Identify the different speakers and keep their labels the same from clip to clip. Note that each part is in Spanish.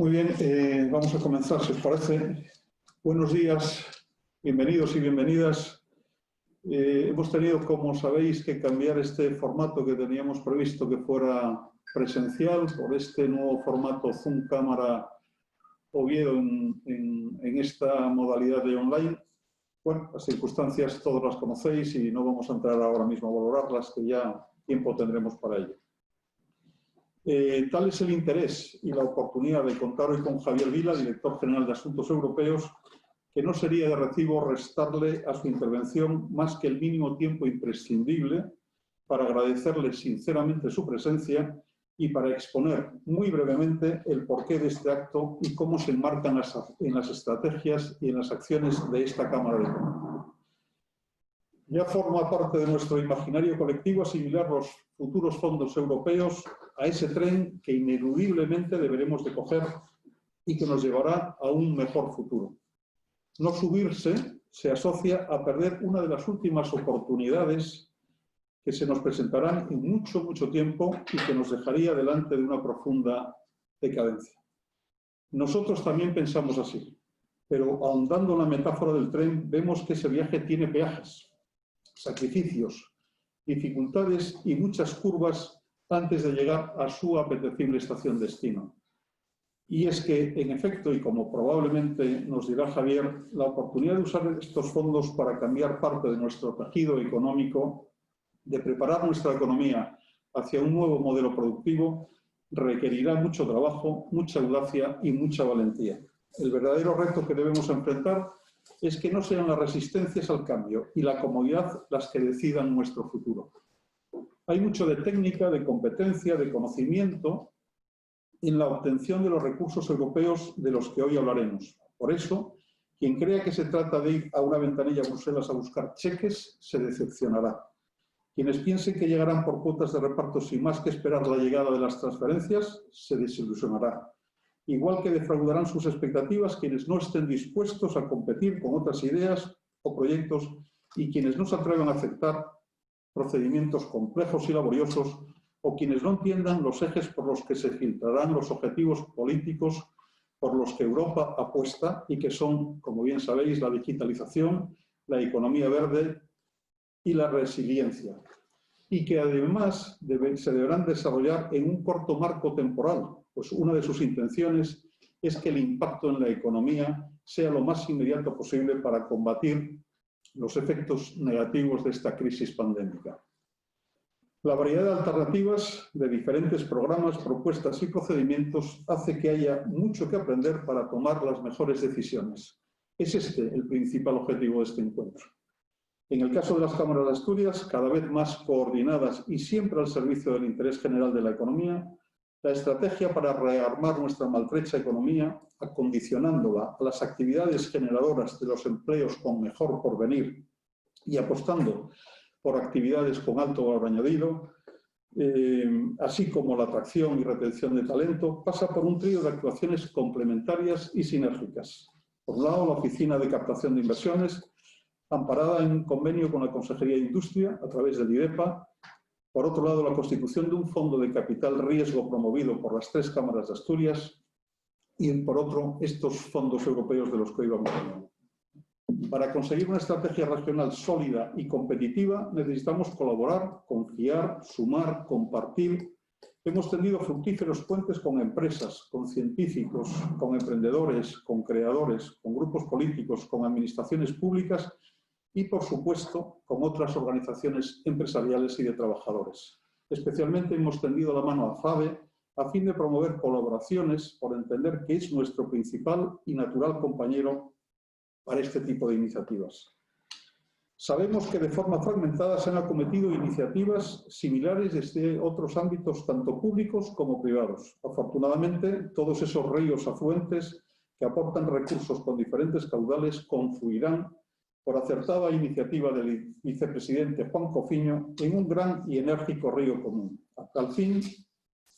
Speaker 1: Muy bien, vamos a comenzar, si os parece. Buenos días, bienvenidos y bienvenidas. Hemos tenido, como sabéis, que cambiar este formato que teníamos previsto que fuera presencial por este nuevo formato Zoom Cámara Oviedo en esta modalidad de online. Bueno, las circunstancias todas las conocéis y no vamos a entrar ahora mismo a valorarlas, que ya tiempo tendremos para ello. Tal es el interés y la oportunidad de contar hoy con Javier Vila, director general de Asuntos Europeos, que no sería de recibo restarle a su intervención más que el mínimo tiempo imprescindible para agradecerle sinceramente su presencia y para exponer muy brevemente el porqué de este acto y cómo se enmarcan en las estrategias y en las acciones de esta Cámara de Comercio. Ya forma parte de nuestro imaginario colectivo asimilar los futuros fondos europeos a ese tren que ineludiblemente deberemos de coger y que nos llevará a un mejor futuro. No subirse se asocia a perder una de las últimas oportunidades que se nos presentarán en mucho tiempo y que nos dejaría delante de una profunda decadencia. Nosotros también pensamos así, pero ahondando en la metáfora del tren, vemos que ese viaje tiene peajes, sacrificios, dificultades y muchas curvas antes de llegar a su apetecible estación destino. Y es que, en efecto, y como probablemente nos dirá Javier, la oportunidad de usar estos fondos para cambiar parte de nuestro tejido económico, de preparar nuestra economía hacia un nuevo modelo productivo, requerirá mucho trabajo, mucha audacia y mucha valentía. El verdadero reto que debemos enfrentar es que no sean las resistencias al cambio y la comodidad las que decidan nuestro futuro. Hay mucho de técnica, de competencia, de conocimiento en la obtención de los recursos europeos de los que hoy hablaremos. Por eso, quien crea que se trata de ir a una ventanilla a Bruselas a buscar cheques, se decepcionará. Quienes piensen que llegarán por cuotas de reparto sin más que esperar la llegada de las transferencias, se desilusionará. Igual que defraudarán sus expectativas quienes no estén dispuestos a competir con otras ideas o proyectos y quienes no se atrevan a aceptar procedimientos complejos y laboriosos o quienes no entiendan los ejes por los que se filtrarán los objetivos políticos por los que Europa apuesta y que son, como bien sabéis, la digitalización, la economía verde y la resiliencia, y que además se deberán desarrollar en un corto marco temporal, pues una de sus intenciones es que el impacto en la economía sea lo más inmediato posible para combatir los efectos negativos de esta crisis pandémica. La variedad de alternativas de diferentes programas, propuestas y procedimientos hace que haya mucho que aprender para tomar las mejores decisiones. Es este el principal objetivo de este encuentro. En el caso de las cámaras de Asturias, cada vez más coordinadas y siempre al servicio del interés general de la economía, la estrategia para rearmar nuestra maltrecha economía, acondicionándola a las actividades generadoras de los empleos con mejor porvenir y apostando por actividades con alto valor añadido, así como la atracción y retención de talento, pasa por un trío de actuaciones complementarias y sinérgicas. Por un lado, la Oficina de Captación de Inversiones, amparada en un convenio con la Consejería de Industria a través del IDEPA. Por otro lado, la constitución de un fondo de capital riesgo promovido por las 3 cámaras de Asturias y, por otro, estos fondos europeos de los que hoy vamos a hablar. Para conseguir una estrategia regional sólida y competitiva necesitamos colaborar, confiar, sumar, compartir. Hemos tendido fructíferos puentes con empresas, con científicos, con emprendedores, con creadores, con grupos políticos, con administraciones públicas y, por supuesto, con otras organizaciones empresariales y de trabajadores. Especialmente hemos tendido la mano a FABE a fin de promover colaboraciones por entender que es nuestro principal y natural compañero para este tipo de iniciativas. Sabemos que de forma fragmentada se han acometido iniciativas similares desde otros ámbitos tanto públicos como privados. Afortunadamente, todos esos ríos afluentes que aportan recursos con diferentes caudales confluirán por acertada iniciativa del vicepresidente Juan Cofiño en un gran y enérgico río común. A tal fin,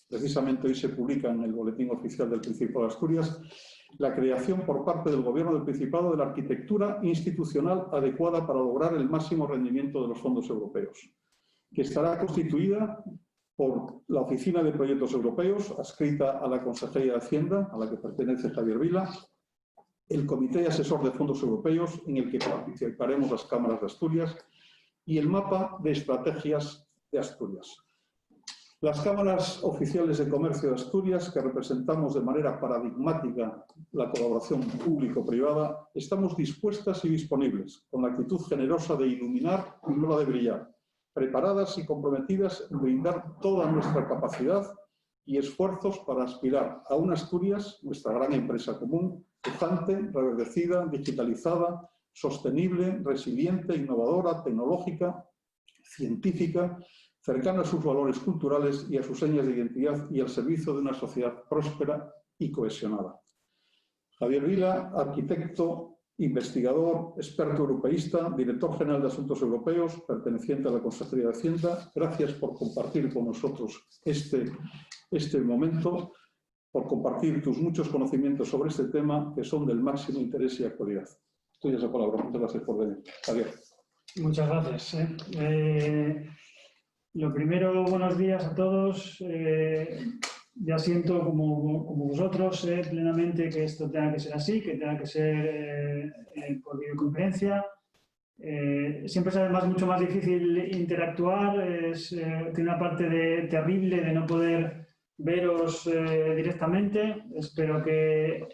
Speaker 1: precisamente hoy se publica en el Boletín Oficial del Principado de Asturias la creación por parte del Gobierno del Principado de la arquitectura institucional adecuada para lograr el máximo rendimiento de los fondos europeos, que estará constituida por la Oficina de Proyectos Europeos, adscrita a la Consejería de Hacienda, a la que pertenece Javier Vila, el Comité Asesor de Fondos Europeos, en el que participaremos las cámaras de Asturias, y el mapa de estrategias de Asturias. Las cámaras oficiales de comercio de Asturias, que representamos de manera paradigmática la colaboración público-privada, estamos dispuestas y disponibles, con la actitud generosa de iluminar y no la de brillar, preparadas y comprometidas en brindar toda nuestra capacidad y esfuerzos para aspirar a una Asturias, nuestra gran empresa común, pujante, reverdecida, digitalizada, sostenible, resiliente, innovadora, tecnológica, científica, cercana a sus valores culturales y a sus señas de identidad y al servicio de una sociedad próspera y cohesionada. Javier Vila, arquitecto, investigador, experto europeísta, director general de Asuntos Europeos, perteneciente a la Consejería de Hacienda, gracias por compartir con nosotros este momento, por compartir tus muchos conocimientos sobre este tema que son del máximo interés y actualidad. Tuya esa palabra. Muchas gracias por venir. Javier.
Speaker 2: Muchas gracias. Lo primero, buenos días a todos. Ya siento, como vosotros, plenamente que esto tenga que ser así, que tenga que ser por videoconferencia. Siempre es además mucho más difícil interactuar. Tiene una parte terrible de no poder veros directamente. Espero que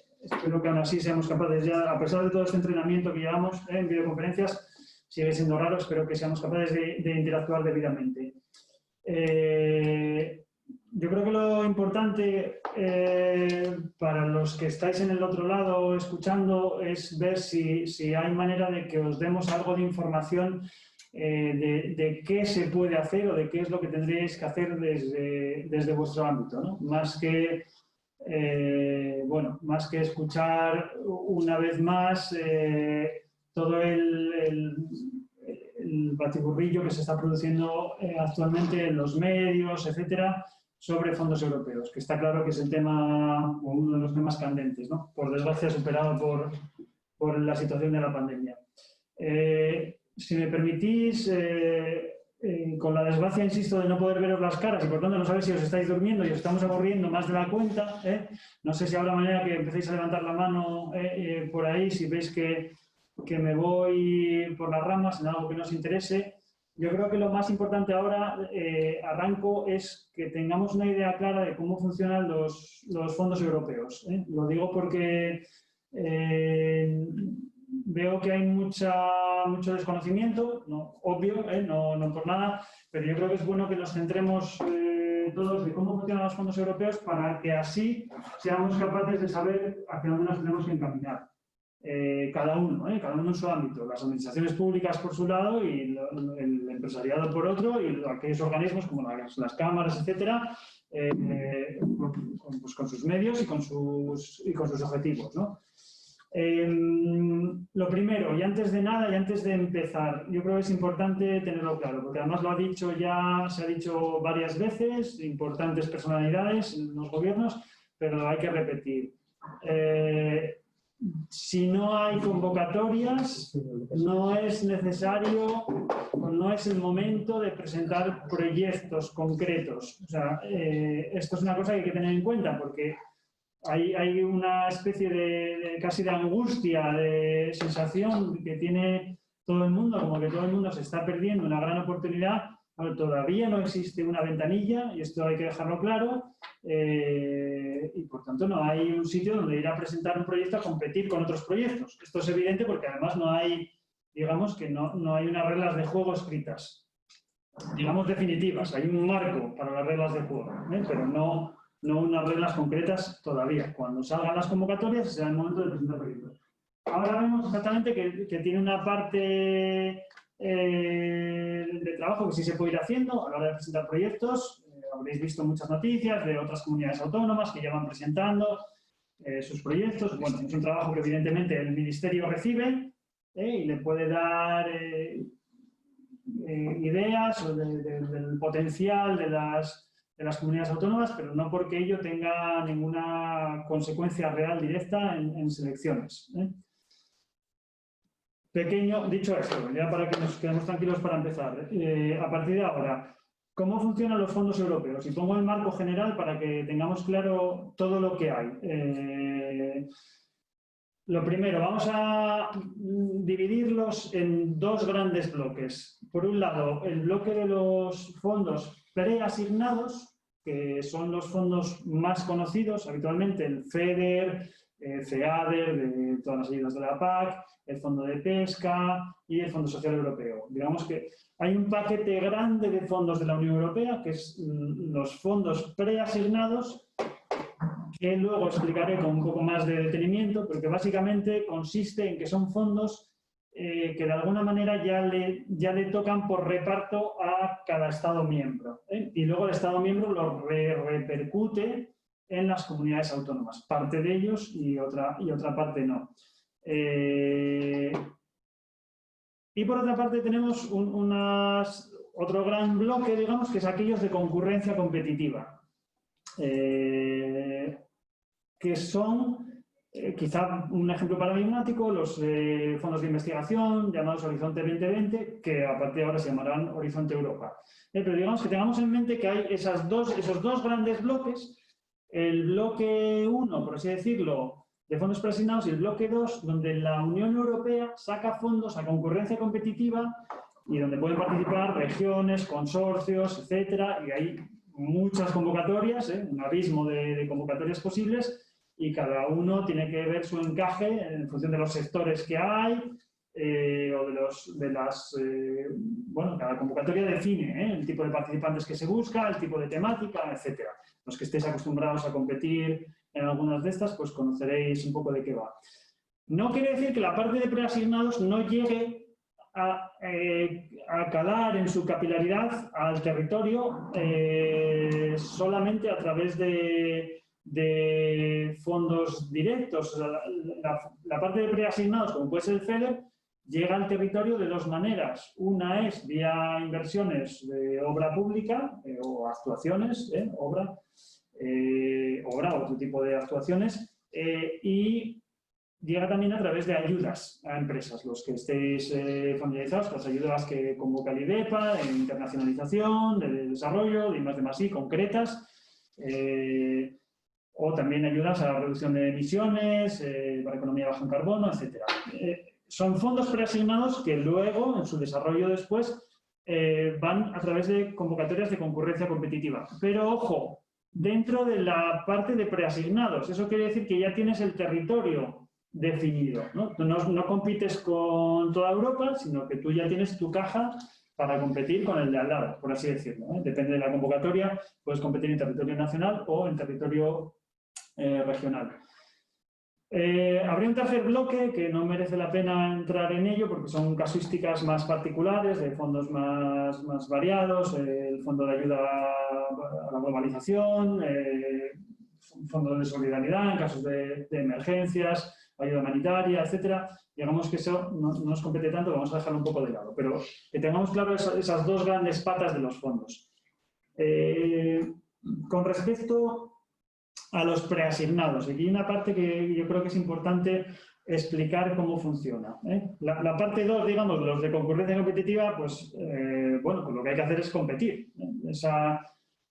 Speaker 2: aún así seamos capaces ya, a pesar de todo este entrenamiento que llevamos en videoconferencias, sigue siendo raro, espero que seamos capaces de interactuar debidamente. Yo creo que lo importante para los que estáis en el otro lado escuchando es ver si hay manera de que os demos algo de información de qué se puede hacer o de qué es lo que tendríais que hacer desde vuestro ámbito, ¿no? Más que escuchar una vez más todo el batiburrillo que se está produciendo actualmente en los medios, etcétera, sobre fondos europeos, que está claro que es el tema, o uno de los temas candentes, ¿no? Por desgracia superado por la situación de la pandemia. Si me permitís, con la desgracia, insisto, de no poder veros las caras y por tanto no saber si os estáis durmiendo y os estamos aburriendo más de la cuenta, no sé si habrá manera que empecéis a levantar la mano por ahí, si veis que me voy por las ramas en algo que nos interese. Yo creo que lo más importante ahora, arranco, es que tengamos una idea clara de cómo funcionan los fondos europeos. Lo digo porque veo que hay mucho desconocimiento, ¿no? Obvio, no por nada, pero yo creo que es bueno que nos centremos todos de cómo funcionan los fondos europeos para que así seamos capaces de saber hacia dónde nos tenemos que encaminar. Cada uno en su ámbito, las administraciones públicas por su lado y el empresariado por otro, y aquellos organismos como las cámaras, etcétera, pues con sus medios y con sus objetivos, ¿no? Lo primero, y antes de nada y antes de empezar, yo creo que es importante tenerlo claro, porque además se ha dicho varias veces, importantes personalidades en los gobiernos, pero hay que repetir. Si no hay convocatorias, no es necesario, no es el momento de presentar proyectos concretos. O sea, esto es una cosa que hay que tener en cuenta porque hay una especie casi de angustia, de sensación que tiene todo el mundo, como que todo el mundo se está perdiendo una gran oportunidad. Bueno, todavía no existe una ventanilla, y esto hay que dejarlo claro, y por tanto no hay un sitio donde ir a presentar un proyecto a competir con otros proyectos. Esto es evidente porque además no hay, digamos que no hay unas reglas de juego escritas, digamos definitivas. Hay un marco para las reglas de juego, pero no unas reglas concretas todavía. Cuando salgan las convocatorias será el momento de presentar proyectos. Ahora vemos exactamente que tiene una parte de trabajo que sí se puede ir haciendo a la hora de presentar proyectos. Habréis visto muchas noticias de otras comunidades autónomas que ya van presentando sus proyectos. Bueno, es un trabajo que evidentemente el Ministerio recibe y le puede dar ideas del potencial de las comunidades autónomas, pero no porque ello tenga ninguna consecuencia real directa en selecciones. Dicho esto, ya para que nos quedemos tranquilos para empezar, a partir de ahora, ¿Cómo funcionan los fondos europeos? Y pongo el marco general para que tengamos claro todo lo que hay. Lo primero, vamos a dividirlos en dos grandes bloques. Por un lado, el bloque de los fondos preasignados, que son los fondos más conocidos habitualmente, el FEDER, FEADER, de todas las ayudas de la PAC, el Fondo de Pesca y el Fondo Social Europeo. Digamos que hay un paquete grande de fondos de la Unión Europea, que es los fondos preasignados, que luego explicaré con un poco más de detenimiento, pero que básicamente consiste en que son fondos que de alguna manera ya le tocan por reparto a cada Estado miembro, ¿eh? Y luego el Estado miembro lo repercute en las comunidades autónomas, parte de ellos y otra parte no. Y por otra parte tenemos otro gran bloque, digamos, que es aquellos de concurrencia competitiva. Que son, quizá un ejemplo paradigmático, los fondos de investigación llamados Horizonte 2020, que a partir de ahora se llamarán Horizonte Europa. Pero digamos que tengamos en mente que hay esos dos grandes bloques, el bloque 1, por así decirlo, de fondos preasignados, y el bloque 2, donde la Unión Europea saca fondos a concurrencia competitiva y donde pueden participar regiones, consorcios, etcétera, y hay muchas convocatorias, un abismo de convocatorias posibles, y cada uno tiene que ver su encaje en función de los sectores que hay o bueno, cada convocatoria define el tipo de participantes que se busca, el tipo de temática, etcétera. Los que estéis acostumbrados a competir en algunas de estas, pues conoceréis un poco de qué va. No quiere decir que la parte de preasignados no llegue a calar en su capilaridad al territorio solamente a través de fondos directos. La parte de preasignados, como puede ser el FEDER, llega al territorio de dos maneras. Una es vía inversiones de obra pública o actuaciones, obra, otro tipo de actuaciones, y llega también a través de ayudas a empresas. Los que estéis familiarizados, las ayudas que convoca el IDEPA, de internacionalización, de desarrollo, de I+D+I, concretas, o también ayudas a la reducción de emisiones, para economía baja en carbono, etc. Son fondos preasignados que luego, en su desarrollo después, van a través de convocatorias de concurrencia competitiva. Pero, ojo, dentro de la parte de preasignados, eso quiere decir que ya tienes el territorio definido, ¿no? Tú no compites con toda Europa, sino que tú ya tienes tu caja para competir con el de al lado, por así decirlo, ¿eh? Depende de la convocatoria, puedes competir en territorio nacional o en territorio regional. Habría un tercer bloque que no merece la pena entrar en ello porque son casuísticas más particulares, de fondos más variados, el Fondo de Ayuda a la Globalización, Fondo de Solidaridad en casos de emergencias, ayuda humanitaria, etcétera. Digamos que eso no nos compete tanto, vamos a dejarlo un poco de lado, pero que tengamos claro esas dos grandes patas de los fondos. Con respecto a los preasignados, aquí hay una parte que yo creo que es importante explicar cómo funciona, ¿eh? La parte 2, digamos, los de concurrencia competitiva, pues, bueno, pues lo que hay que hacer es competir, ¿eh?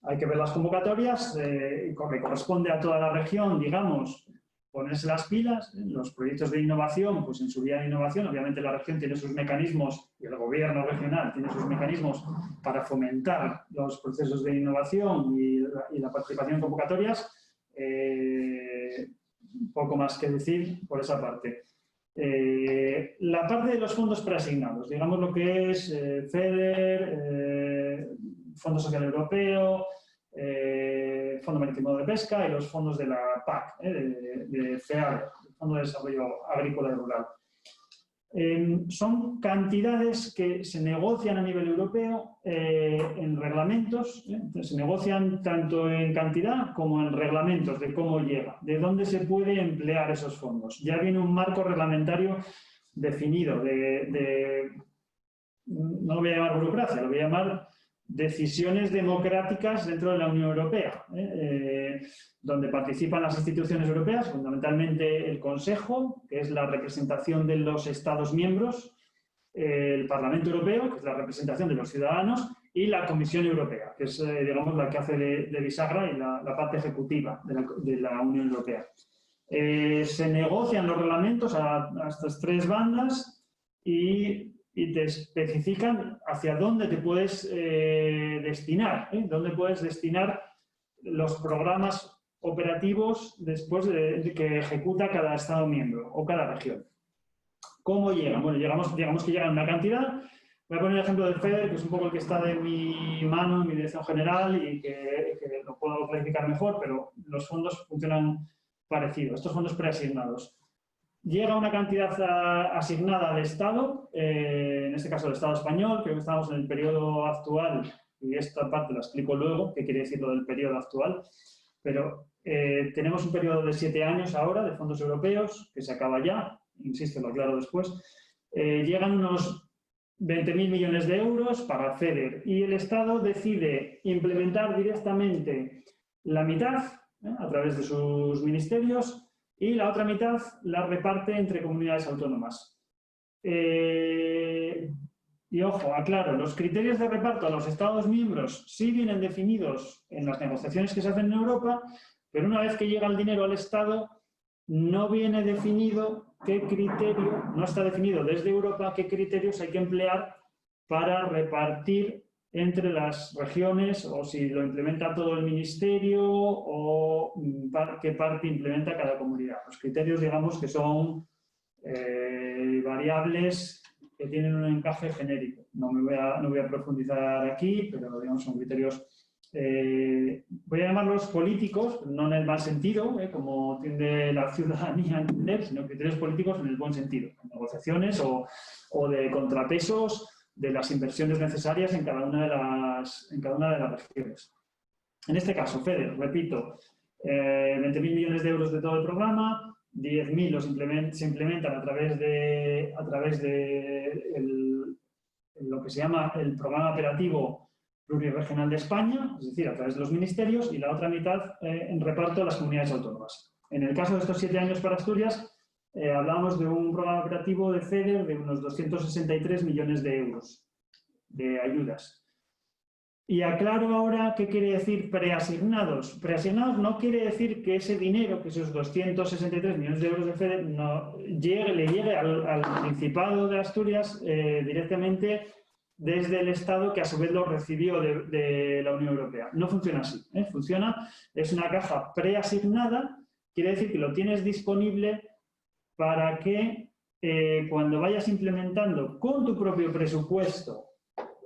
Speaker 2: Hay que ver las convocatorias, le corresponde a toda la región, digamos, ponerse las pilas. Los proyectos de innovación, pues en su vía de innovación, obviamente la región tiene sus mecanismos y el gobierno regional tiene sus mecanismos para fomentar los procesos de innovación y la participación en convocatorias. Poco más que decir por esa parte. La parte de los fondos preasignados, digamos lo que es FEDER, Fondo Social Europeo, Fondo Marítimo de Pesca y los fondos de la PAC, de FEADER, Fondo de Desarrollo Agrícola y Rural. Son cantidades que se negocian a nivel europeo en reglamentos, se negocian tanto en cantidad como en reglamentos de cómo llega, de dónde se puede emplear esos fondos. Ya viene un marco reglamentario definido, no lo voy a llamar burocracia, lo voy a llamar decisiones democráticas dentro de la Unión Europea, donde participan las instituciones europeas, fundamentalmente el Consejo, que es la representación de los Estados miembros, el Parlamento Europeo, que es la representación de los ciudadanos, y la Comisión Europea, que es, digamos, la que hace de bisagra y la parte ejecutiva de la Unión Europea. Se negocian los reglamentos a estas tres bandas y te especifican hacia dónde te puedes destinar, dónde puedes destinar los programas operativos después de que ejecuta cada Estado miembro o cada región. ¿Cómo llegan? Bueno, digamos que llegan una cantidad. Voy a poner el ejemplo del FEDER, que es un poco el que está de mi mano, en mi dirección general, y que lo puedo clarificar mejor, pero los fondos funcionan parecido, estos fondos preasignados. Llega una cantidad asignada al Estado, en este caso el Estado español, creo que estamos en el periodo actual, y esta parte la explico luego, qué quiere decir lo del periodo actual, pero tenemos un periodo de 7 años ahora de fondos europeos, que se acaba ya, insisto, lo aclaro después. Llegan unos 20.000 millones de euros para FEDER y el Estado decide implementar directamente la mitad a través de sus ministerios y la otra mitad la reparte entre comunidades autónomas. Y ojo, aclaro, los criterios de reparto a los Estados miembros sí vienen definidos en las negociaciones que se hacen en Europa, pero una vez que llega el dinero al Estado no viene definido qué criterio, no está definido desde Europa qué criterios hay que emplear para repartir entre las regiones o si lo implementa todo el ministerio o qué parte implementa cada comunidad. Los criterios, digamos, que son variables que tienen un encaje genérico. No voy a profundizar aquí, pero digamos son criterios, voy a llamarlos políticos, no en el mal sentido, como tiende la ciudadanía a entender, sino criterios políticos en el buen sentido, negociaciones o de contrapesos de las inversiones necesarias en cada una de las regiones. En este caso, FEDER, repito, 20.000 millones de euros de todo el programa, 10.000 se implementan a través de lo que se llama el Programa Operativo Pluriregional de España, es decir, a través de los ministerios, y la otra mitad en reparto a las comunidades autónomas. En el caso de estos 7 años para Asturias, hablamos de un programa operativo de FEDER de unos 263 millones de euros de ayudas. Y aclaro ahora qué quiere decir preasignados. Preasignados no quiere decir que ese dinero, que esos 263 millones de euros de FEDER, le llegue al Principado de Asturias directamente desde el Estado, que a su vez lo recibió de la Unión Europea. No funciona así. Es una caja preasignada, quiere decir que lo tienes disponible para que cuando vayas implementando con tu propio presupuesto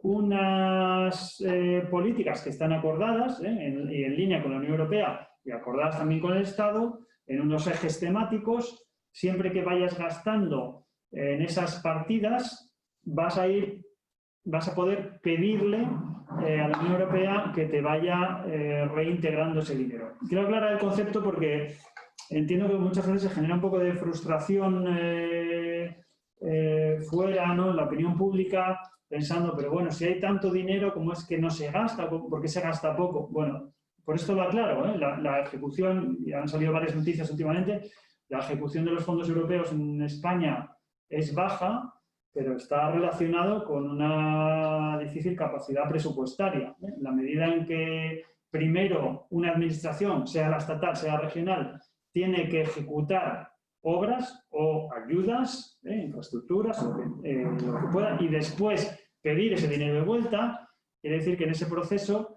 Speaker 2: unas políticas que están acordadas en línea con la Unión Europea y acordadas también con el Estado, en unos ejes temáticos, siempre que vayas gastando en esas partidas, vas a poder pedirle a la Unión Europea que te vaya reintegrando ese dinero. Quiero aclarar el concepto porque entiendo que muchas veces se genera un poco de frustración fuera, ¿no?, en la opinión pública, pensando, pero bueno, si hay tanto dinero, ¿cómo es que no se gasta? ¿Por qué se gasta poco? Bueno, por esto lo aclaro, la ejecución, y han salido varias noticias últimamente, la ejecución de los fondos europeos en España es baja, pero está relacionado con una difícil capacidad presupuestaria. En la medida en que primero una administración, sea la estatal, sea regional, tiene que ejecutar obras o ayudas, infraestructuras, lo que pueda, y después pedir ese dinero de vuelta, quiere decir que en ese proceso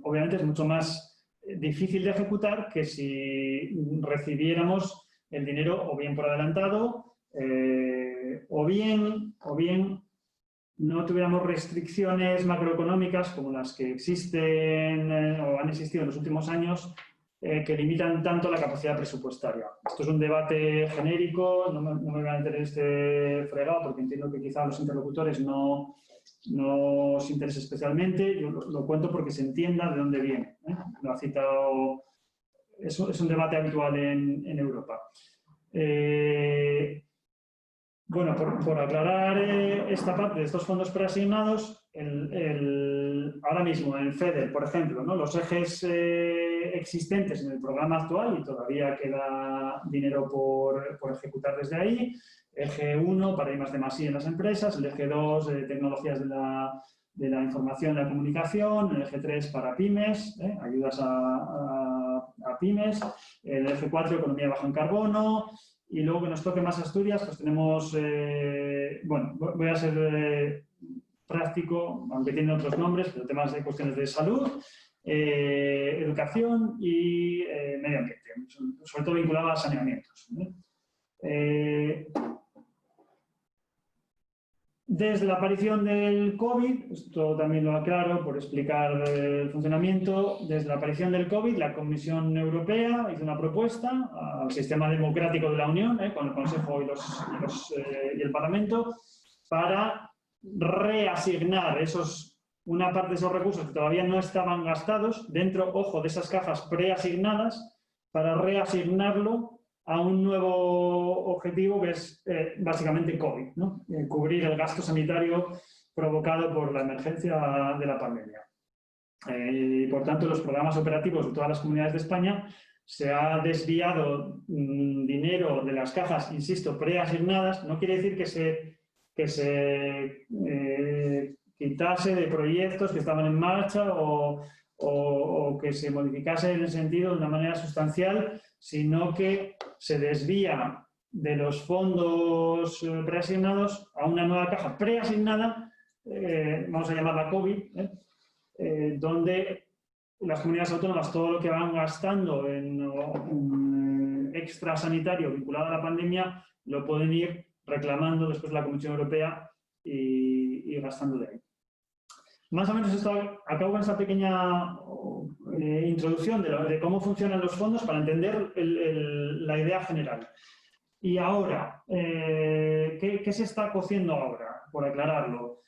Speaker 2: obviamente es mucho más difícil de ejecutar que si recibiéramos el dinero o bien por adelantado o bien no tuviéramos restricciones macroeconómicas como las que existen o han existido en los últimos años, que limitan tanto la capacidad presupuestaria. Esto es un debate genérico, no me voy a meter en este fregado porque entiendo que quizá a los interlocutores no os interese especialmente. Yo lo cuento porque se entienda de dónde viene. Lo ha citado, es un debate habitual en Europa. Bueno, por aclarar esta parte de estos fondos preasignados, ahora mismo en FEDER, por ejemplo, ¿no?, los ejes existentes en el programa actual y todavía queda dinero por ejecutar desde ahí. Eje 1, paradigmas de +I en las empresas. El eje 2, tecnologías de la información y la comunicación. El eje 3, para pymes, ayudas a pymes. El eje 4, economía baja en carbono. Y luego que nos toque más Asturias, pues tenemos, bueno, voy a ser práctico, aunque tiene otros nombres, pero temas de cuestiones de salud, educación y medio ambiente, sobre todo vinculado a saneamientos. Desde la aparición del COVID, esto también lo aclaro por explicar el funcionamiento, desde la aparición del COVID, la Comisión Europea hizo una propuesta al sistema democrático de la Unión, con el Consejo y el Parlamento, para reasignar una parte de esos recursos que todavía no estaban gastados dentro, ojo, de esas cajas preasignadas, para reasignarlo a un nuevo objetivo que es básicamente COVID, ¿no? Cubrir el gasto sanitario provocado por la emergencia de la pandemia. Y por tanto, los programas operativos de todas las comunidades de España se ha desviado dinero de las cajas, insisto, preasignadas. No quiere decir que se quitase de proyectos que estaban en marcha o que se modificase en el sentido de una manera sustancial, sino que se desvía de los fondos preasignados a una nueva caja preasignada, vamos a llamarla COVID, donde las comunidades autónomas todo lo que van gastando en extra sanitario vinculado a la pandemia lo pueden ir reclamando después la Comisión Europea y gastando de ahí. Más o menos acabo con esta pequeña introducción de cómo funcionan los fondos para entender la idea general. Y ahora, ¿qué se está cociendo ahora? Por aclararlo.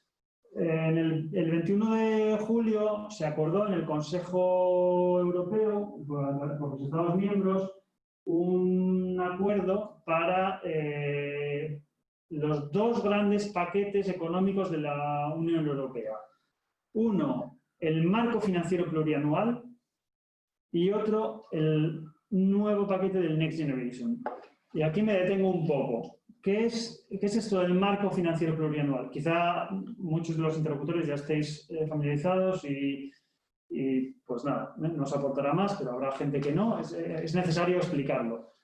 Speaker 2: El 21 de julio se acordó en el Consejo Europeo, por los Estados miembros, un acuerdo para los dos grandes paquetes económicos de la Unión Europea. Uno, el marco financiero plurianual, y otro, el nuevo paquete del Next Generation. Y aquí me detengo un poco. ¿Qué es esto del marco financiero plurianual? Quizá muchos de los interlocutores ya estéis familiarizados y pues nada, nos aportará más, pero habrá gente que no. Es necesario explicarlo.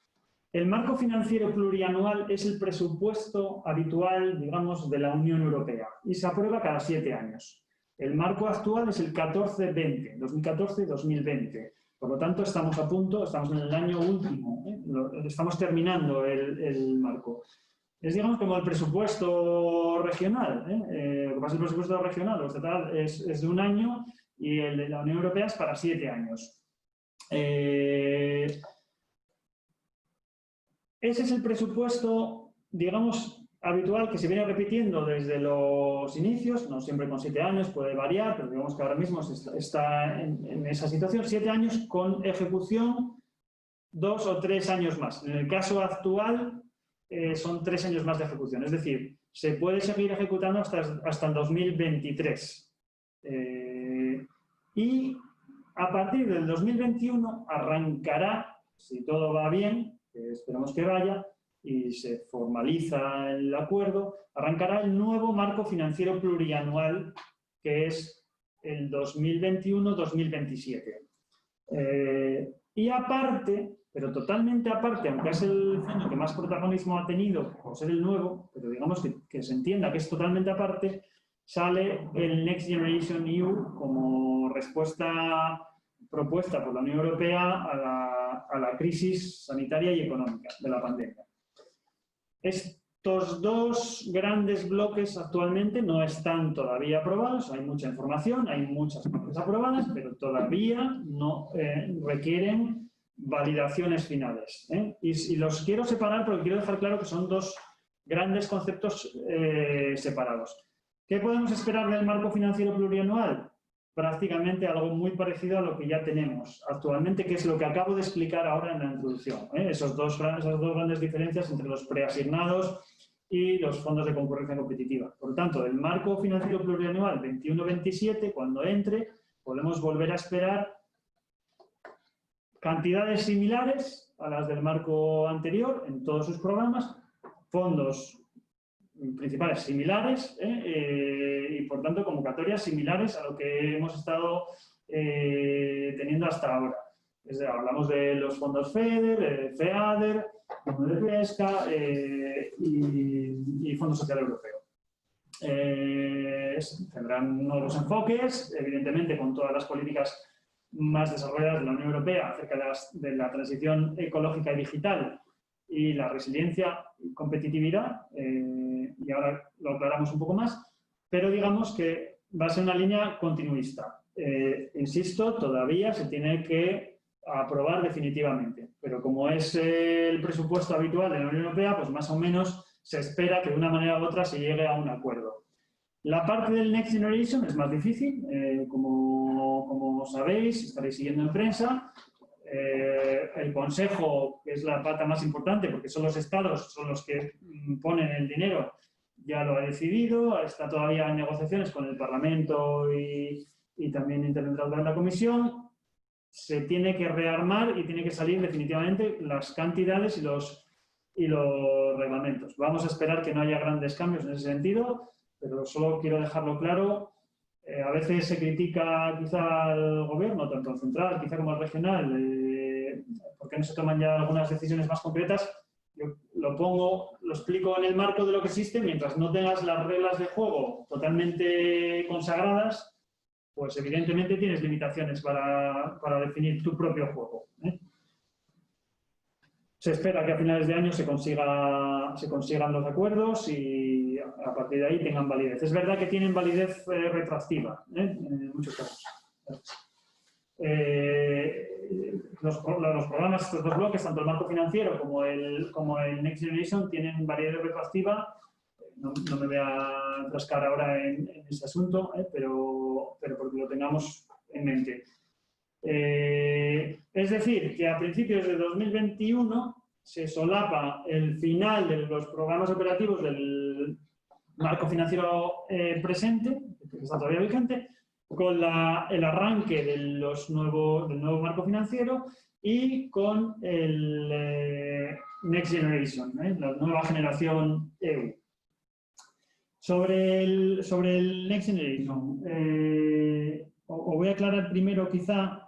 Speaker 2: El marco financiero plurianual es el presupuesto habitual, digamos, de la Unión Europea y se aprueba cada 7 años. El marco actual es el 14-20, 2014-2020. Por lo tanto, estamos a punto, estamos en el año último, estamos terminando el marco. Es, digamos, como el presupuesto regional. Lo que pasa es el presupuesto regional o estatal es de 1 año y el de la Unión Europea es para 7 años. Ese es el presupuesto, digamos, habitual que se viene repitiendo desde los inicios, no siempre con 7 años, puede variar, pero digamos que ahora mismo está en esa situación, 7 años con ejecución 2 o 3 años más. En el caso actual son 3 años más de ejecución, es decir, se puede seguir ejecutando hasta el 2023. Y a partir del 2021 arrancará, si todo va bien, que esperamos que vaya, y se formaliza el acuerdo, arrancará el nuevo marco financiero plurianual, que es el 2021-2027. Y aparte, pero totalmente aparte, aunque es el fondo que más protagonismo ha tenido por ser el nuevo, pero digamos que se entienda que es totalmente aparte, sale el Next Generation EU como respuesta propuesta por la Unión Europea a la crisis sanitaria y económica de la pandemia. Estos dos grandes bloques actualmente no están todavía aprobados, hay mucha información, hay muchas cosas aprobadas, pero todavía no requieren validaciones finales. Y los quiero separar porque quiero dejar claro que son dos grandes conceptos separados. ¿Qué podemos esperar del marco financiero plurianual? Prácticamente algo muy parecido a lo que ya tenemos actualmente, que es lo que acabo de explicar ahora en la introducción. Esas dos grandes diferencias entre los preasignados y los fondos de concurrencia competitiva. Por lo tanto, el marco financiero plurianual 21-27, cuando entre, podemos volver a esperar cantidades similares a las del marco anterior en todos sus programas, fondos principales similares y, por tanto, convocatorias similares a lo que hemos estado teniendo hasta ahora. Hablamos de los fondos FEDER, FEADER, Fondo de Pesca y Fondo Social Europeo. Tendrán nuevos enfoques, evidentemente con todas las políticas más desarrolladas de la Unión Europea acerca de la transición ecológica y digital y la resiliencia y competitividad, y ahora lo aclaramos un poco más, pero digamos que va a ser una línea continuista. Insisto, todavía se tiene que aprobar definitivamente, pero como es el presupuesto habitual de la Unión Europea, pues más o menos se espera que de una manera u otra se llegue a un acuerdo. La parte del Next Generation es más difícil, como sabéis, estaréis siguiendo en prensa. El Consejo, que es la pata más importante, porque son los Estados, son los que ponen el dinero, ya lo ha decidido, está todavía en negociaciones con el Parlamento y también intervendrá la Comisión. Se tiene que rearmar y tiene que salir definitivamente las cantidades y los reglamentos. Vamos a esperar que no haya grandes cambios en ese sentido, pero solo quiero dejarlo claro. A veces se critica quizá al gobierno, tanto al central, quizá como al regional, porque no se toman ya algunas decisiones más concretas. Yo lo explico en el marco de lo que existe. Mientras no tengas las reglas de juego totalmente consagradas, pues evidentemente tienes limitaciones para definir tu propio juego. Se espera que a finales de año se consigan los acuerdos y a partir de ahí tengan validez. Es verdad que tienen validez retroactiva, en muchos casos. Los programas, estos dos bloques, tanto el marco financiero como el Next Generation, tienen validez retroactiva. No me voy a enfrascar ahora en ese asunto, pero porque lo tengamos en mente. Es decir, que a principios de 2021 se solapa el final de los programas operativos del marco financiero presente, que está todavía vigente, con el arranque del nuevo marco financiero y con el Next Generation, la nueva generación EU. Sobre el Next Generation, os voy a aclarar primero quizá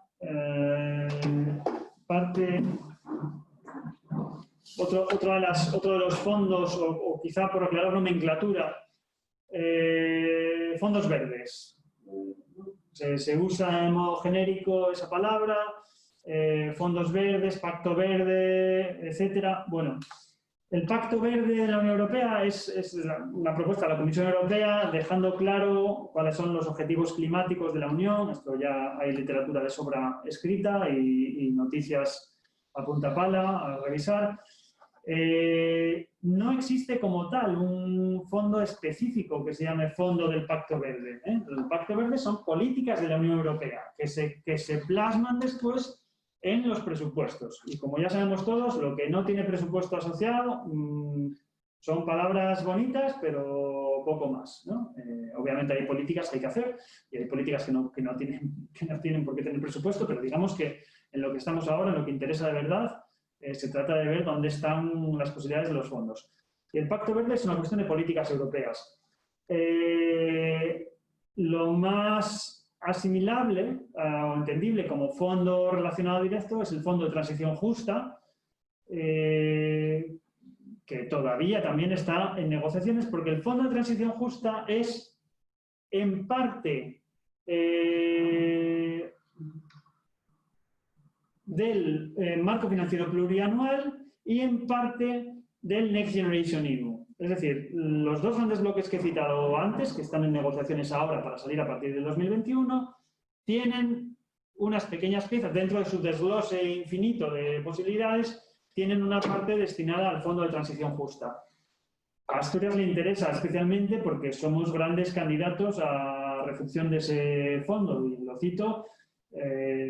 Speaker 2: otro de los fondos, o quizá por aclarar nomenclatura, fondos verdes. Se usa en modo genérico esa palabra, fondos verdes, pacto verde, etcétera. Bueno, el Pacto Verde de la Unión Europea es una propuesta de la Comisión Europea dejando claro cuáles son los objetivos climáticos de la Unión. Esto ya hay literatura de sobra escrita y noticias a punta pala a revisar. No existe como tal un fondo específico que se llame Fondo del Pacto Verde. El Pacto Verde son políticas de la Unión Europea que se plasman después en los presupuestos. Y como ya sabemos todos, lo que no tiene presupuesto asociado son palabras bonitas, pero poco más, ¿no? Obviamente hay políticas que hay que hacer y hay políticas que no tienen por qué tener presupuesto, pero digamos que en lo que estamos ahora, en lo que interesa de verdad, se trata de ver dónde están las posibilidades de los fondos. Y el Pacto Verde es una cuestión de políticas europeas. Lo más asimilable o entendible como fondo relacionado directo es el Fondo de Transición Justa, que todavía también está en negociaciones, porque el Fondo de Transición Justa es en parte del marco financiero plurianual y en parte del Next Generation EU. Es decir, los dos grandes bloques que he citado antes, que están en negociaciones ahora para salir a partir del 2021, tienen unas pequeñas piezas dentro de su desglose infinito de posibilidades, tienen una parte destinada al Fondo de Transición Justa. A Asturias le interesa especialmente porque somos grandes candidatos a recepción de ese fondo, y lo cito,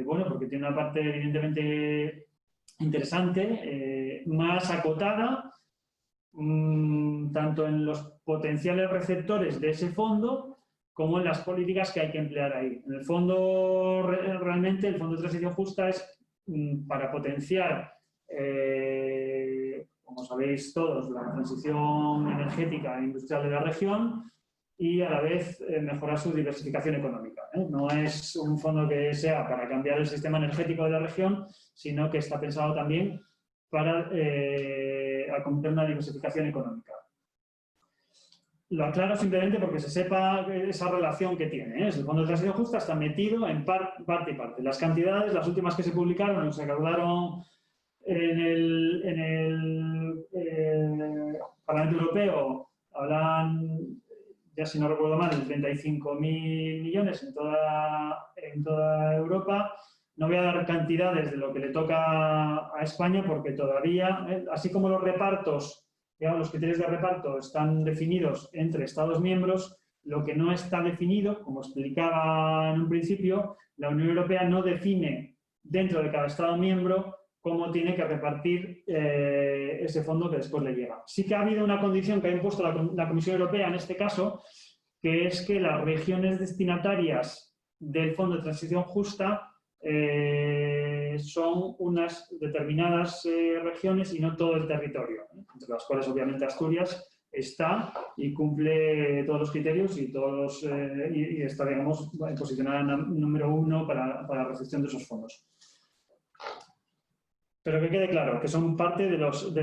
Speaker 2: bueno, porque tiene una parte evidentemente interesante, más acotada, tanto en los potenciales receptores de ese fondo como en las políticas que hay que emplear ahí. En el fondo, realmente, el Fondo de Transición Justa es para potenciar, como sabéis todos, la transición energética e industrial de la región y a la vez mejorar su diversificación económica. No es un fondo que sea para cambiar el sistema energético de la región, sino que está pensado también para acometer una diversificación económica. Lo aclaro simplemente porque se sepa esa relación que tiene. El Fondo de Transición Justa está metido en parte y parte. Las cantidades, las últimas que se publicaron, se recaudaron en el Parlamento Europeo, hablan, ya si no recuerdo mal, de 35.000 millones en toda Europa. No voy a dar cantidades de lo que le toca a España porque todavía, así como los repartos, digamos, los criterios de reparto están definidos entre Estados miembros, lo que no está definido, como explicaba en un principio, la Unión Europea no define dentro de cada Estado miembro cómo tiene que repartir ese fondo que después le llega. Sí que ha habido una condición que ha impuesto la Comisión Europea en este caso, que es que las regiones destinatarias del Fondo de Transición Justa son unas determinadas regiones y no todo el territorio, entre las cuales obviamente Asturias está y cumple todos los criterios y está, digamos, posicionada en número 1 para la recepción de esos fondos. Pero que quede claro que son parte de los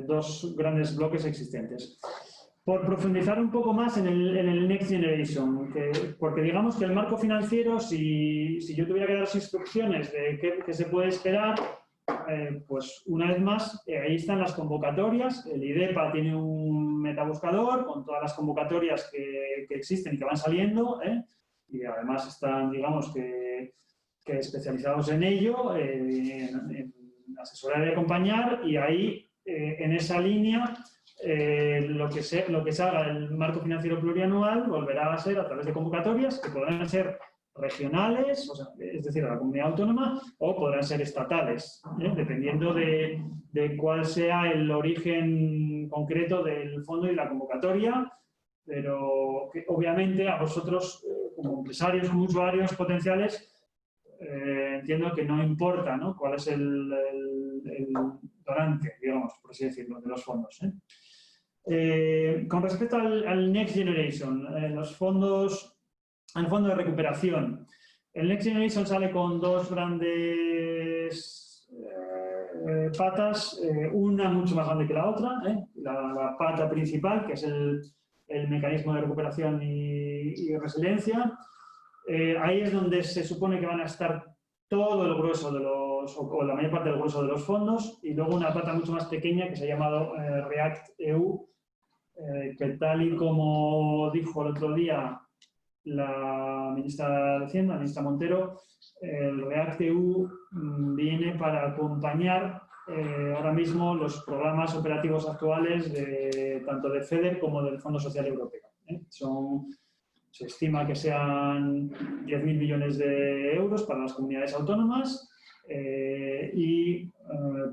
Speaker 2: dos grandes bloques existentes. Por profundizar un poco más en el Next Generation, porque digamos que el marco financiero, si yo tuviera que dar instrucciones de qué se puede esperar, pues una vez más, ahí están las convocatorias. El IDEPA tiene un metabuscador con todas las convocatorias que existen y que van saliendo, y además están, digamos, que especializados en ello, en asesorar y acompañar, y ahí, en esa línea, lo que se haga el marco financiero plurianual volverá a ser a través de convocatorias que podrán ser regionales, o sea, es decir, a la comunidad autónoma, o podrán ser estatales, dependiendo de cuál sea el origen concreto del fondo y la convocatoria, pero que obviamente a vosotros, como empresarios, como usuarios potenciales, entiendo que no importa, ¿no?, cuál es el donante, digamos, por así decirlo, de los fondos. Con respecto al Next Generation, el fondo de recuperación, el Next Generation sale con dos grandes patas, una mucho más grande que la otra, la pata principal, que es el mecanismo de recuperación y resiliencia. Ahí es donde se supone que van a estar todo el grueso de o la mayor parte del grueso de los fondos, y luego una pata mucho más pequeña que se ha llamado REACT-EU, que tal y como dijo el otro día la ministra de Hacienda, la ministra Montero, el REACT-EU viene para acompañar ahora mismo los programas operativos actuales tanto de FEDER como del Fondo Social Europeo. Se estima que sean 10.000 millones de euros para las comunidades autónomas y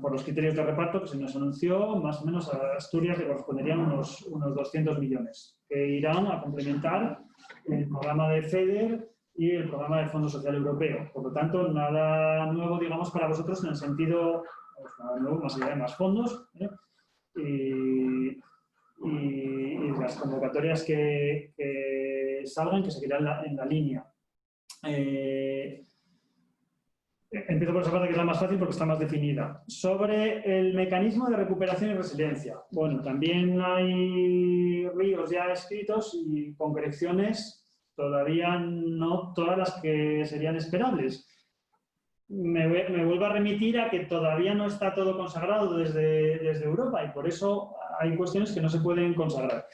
Speaker 2: por los criterios de reparto que se nos anunció, más o menos a Asturias le corresponderían unos 200 millones que irán a complementar el programa de FEDER y el programa del Fondo Social Europeo. Por lo tanto, nada nuevo, digamos, para vosotros en el sentido, pues nada nuevo, más allá de más fondos, y las convocatorias que salgan, que seguirán en la línea. Empiezo por esa parte que es la más fácil porque está más definida. Sobre el mecanismo de recuperación y resiliencia. Bueno, también hay ríos ya escritos y con correcciones todavía no todas las que serían esperables. Me vuelvo a remitir a que todavía no está todo consagrado desde Europa y por eso hay cuestiones que no se pueden consagrar.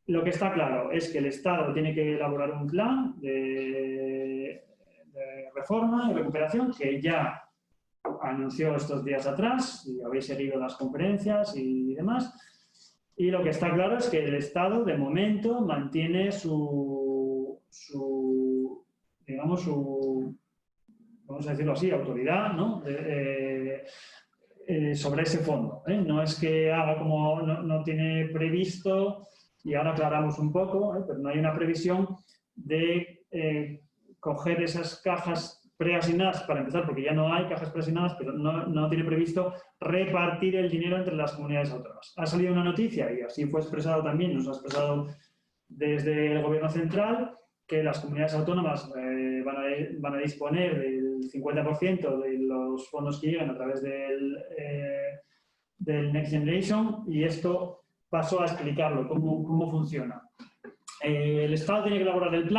Speaker 2: Lo que está claro es que el Estado tiene que elaborar un plan de reforma y recuperación que ya anunció estos días atrás, y habéis seguido las conferencias y demás. Y lo que está claro es que el Estado, de momento, mantiene digamos, vamos a decirlo así, autoridad, ¿no?, sobre ese fondo. No es que haga como no tiene previsto, y ahora aclaramos un poco, pero no hay una previsión de coger esas cajas preasignadas, para empezar, porque ya no hay cajas preasignadas, pero no tiene previsto repartir el dinero entre las comunidades autónomas. Ha salido una noticia, y así fue expresado también, nos ha expresado desde el Gobierno central, que las comunidades autónomas van a disponer del 50% de los fondos que llegan a través del Next Generation, y esto paso a explicarlo, cómo funciona. El Estado tiene que elaborar el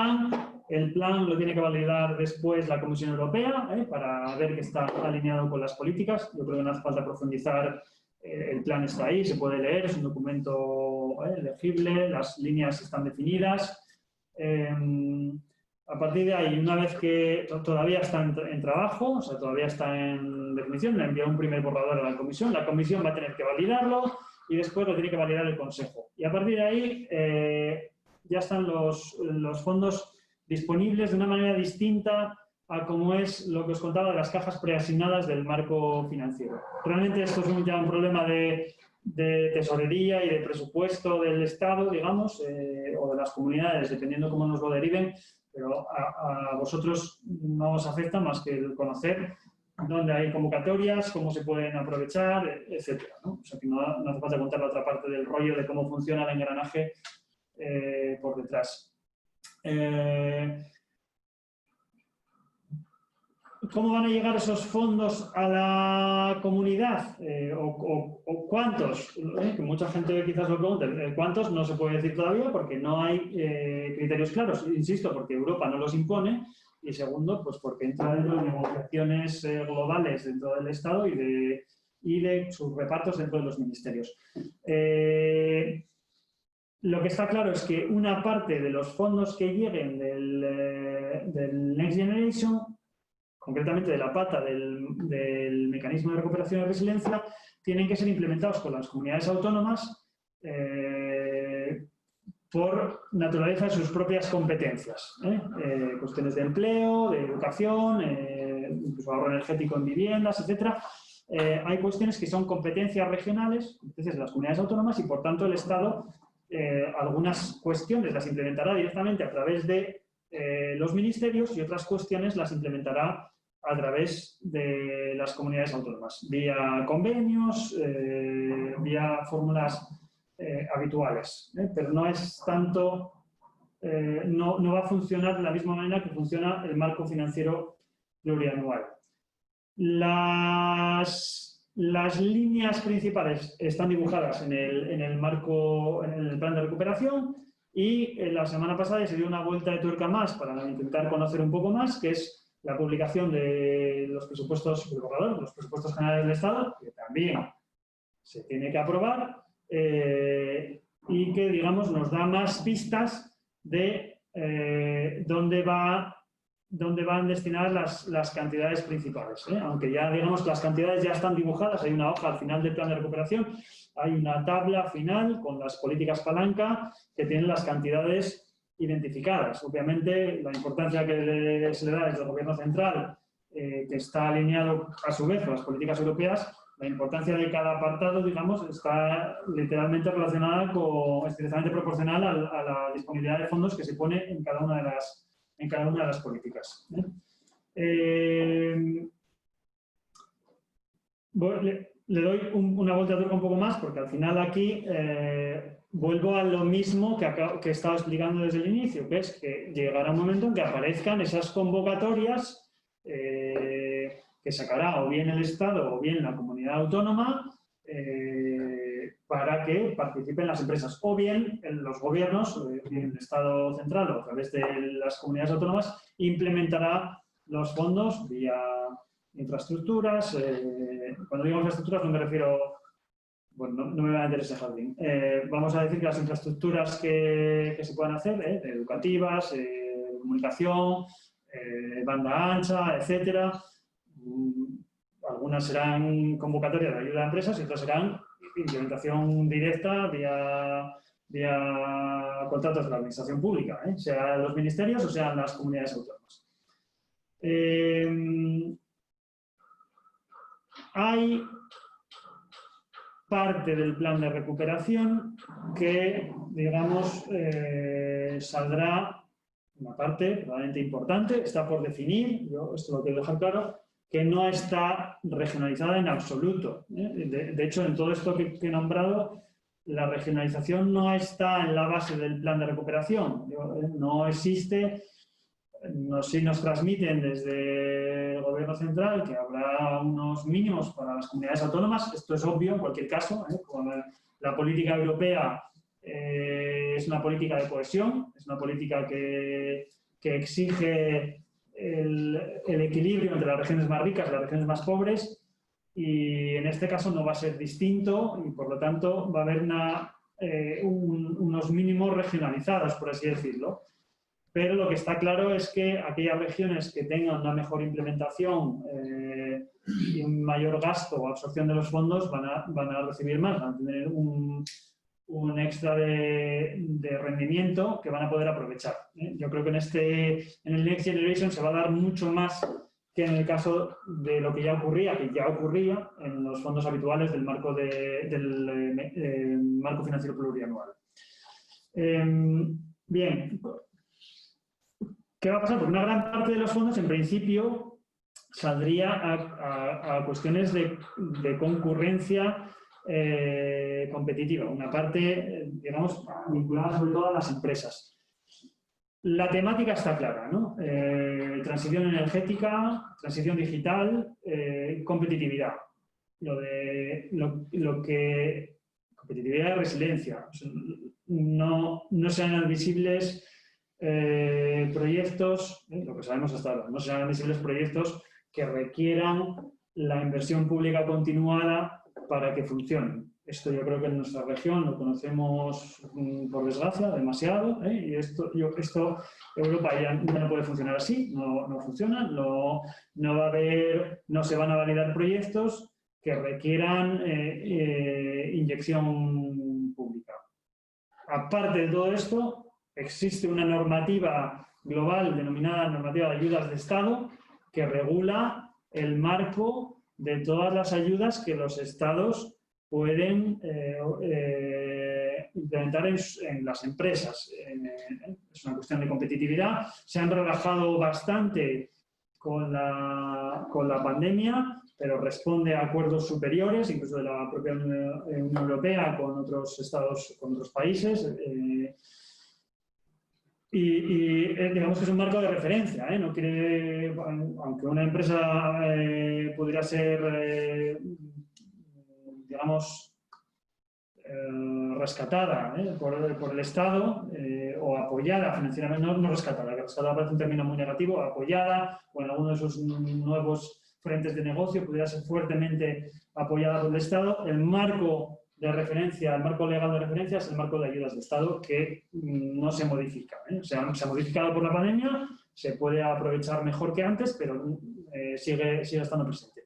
Speaker 2: plan lo tiene que validar después la Comisión Europea para ver que está alineado con las políticas. Yo creo que no hace falta profundizar, el plan está ahí, se puede leer, es un documento legible, las líneas están definidas. A partir de ahí, una vez que todavía está en trabajo, o sea, todavía está en definición, le envía un primer borrador a la Comisión va a tener que validarlo y después lo tiene que validar el Consejo. Y a partir de ahí ya están los fondos disponibles de una manera distinta a como es lo que os contaba de las cajas preasignadas del marco financiero. Realmente esto es ya un problema de tesorería y de presupuesto del Estado, digamos, o de las comunidades, dependiendo cómo nos lo deriven, pero a vosotros no os afecta más que el conocer dónde hay convocatorias, cómo se pueden aprovechar, etcétera, ¿no? O sea que no hace falta contar la otra parte del rollo de cómo funciona el engranaje por detrás. ¿Cómo van a llegar esos fondos a la comunidad? ¿O cuántos? Que mucha gente quizás lo pregunte. ¿Cuántos? No se puede decir todavía porque no hay criterios claros. Insisto, porque Europa no los impone. Y segundo, pues porque entra dentro de negociaciones globales dentro del Estado y de sus repartos dentro de los ministerios. Lo que está claro es que una parte de los fondos que lleguen del Next Generation, concretamente de la pata del mecanismo de recuperación y resiliencia, tienen que ser implementados por las comunidades autónomas por naturaleza de sus propias competencias. Cuestiones de empleo, de educación, incluso ahorro energético en viviendas, etc. Hay cuestiones que son competencias regionales, competencias de las comunidades autónomas, y por tanto el Estado algunas cuestiones las implementará directamente a través de los ministerios y otras cuestiones las implementará a través de las comunidades autónomas, vía convenios, vía fórmulas habituales. Pero no es tanto, no va a funcionar de la misma manera que funciona el marco financiero plurianual. Las líneas principales están dibujadas en el marco, en el plan de recuperación, y la semana pasada se dio una vuelta de tuerca más para intentar conocer un poco más, que es la publicación de los presupuestos del borrador, los presupuestos generales del Estado, que también se tiene que aprobar y que, digamos, nos da más pistas de dónde van destinadas las cantidades principales. Aunque ya, digamos, que las cantidades ya están dibujadas, hay una hoja al final del plan de recuperación, hay una tabla final con las políticas palanca que tienen las cantidades identificadas. Obviamente, la importancia que se le da desde el Gobierno central, que está alineado a su vez con las políticas europeas, la importancia de cada apartado, digamos, está literalmente relacionada es directamente proporcional a la disponibilidad de fondos que se pone en cada una de las políticas. Le doy una vuelta de tuerca un poco más, porque al final aquí vuelvo a lo mismo que he estado explicando desde el inicio, que es que llegará un momento en que aparezcan esas convocatorias que sacará o bien el Estado o bien la comunidad autónoma para que participen las empresas, o bien los gobiernos, bien el Estado central o a través de las comunidades autónomas, implementará los fondos vía infraestructuras. Cuando digo infraestructuras no me refiero, bueno, no me va a meter ese jardín. Vamos a decir que las infraestructuras que se puedan hacer, educativas, comunicación, banda ancha, etcétera, algunas serán convocatorias de ayuda a empresas y otras serán implementación directa vía contratos de la administración pública, sean los ministerios o sean las comunidades autónomas. Hay parte del plan de recuperación que, digamos, saldrá una parte probablemente importante, está por definir, yo esto lo quiero dejar claro, que no está regionalizada en absoluto. De hecho, en todo esto que he nombrado, la regionalización no está en la base del plan de recuperación. No existe, sí nos transmiten desde el gobierno central que habrá unos mínimos para las comunidades autónomas. Esto es obvio en cualquier caso. La política europea es una política de cohesión, es una política que exige el equilibrio entre las regiones más ricas y las regiones más pobres, y en este caso no va a ser distinto y por lo tanto va a haber unos mínimos regionalizados, por así decirlo. Pero lo que está claro es que aquellas regiones que tengan una mejor implementación y un mayor gasto o absorción de los fondos van a recibir más, van a tener un extra de rendimiento que van a poder aprovechar. Yo creo que en el Next Generation se va a dar mucho más que en el caso de lo que ya ocurría en los fondos habituales del marco financiero plurianual. Bien, ¿qué va a pasar? Pues una gran parte de los fondos, en principio, saldría a cuestiones de concurrencia competitiva, una parte, digamos, vinculada sobre todo a las empresas. La temática está clara, ¿no? Transición energética, transición digital, competitividad. Competitividad y resiliencia. No serán admisibles proyectos, lo que sabemos hasta ahora, no serán admisibles proyectos que requieran la inversión pública continuada para que funcionen. Esto yo creo que en nuestra región lo conocemos, por desgracia, demasiado, y esto Europa ya no puede funcionar así, no funciona, no se van a validar proyectos que requieran inyección pública. Aparte de todo esto, existe una normativa global denominada normativa de ayudas de Estado que regula el marco de todas las ayudas que los Estados pueden implementar en las empresas. Es una cuestión de competitividad. Se han relajado bastante con la pandemia, pero responde a acuerdos superiores, incluso de la propia Unión Europea con otros estados, con otros países. Digamos que es un marco de referencia, no quiere, aunque una empresa pudiera ser digamos, rescatada por el Estado o apoyada financieramente, no rescatada, que rescatada parece un término muy negativo, apoyada o en alguno de sus nuevos frentes de negocio pudiera ser fuertemente apoyada por el Estado. El marco de referencia, el marco legal de referencia es el marco de ayudas de Estado que no se modifica. Se ha modificado por la pandemia, se puede aprovechar mejor que antes, pero sigue estando presente.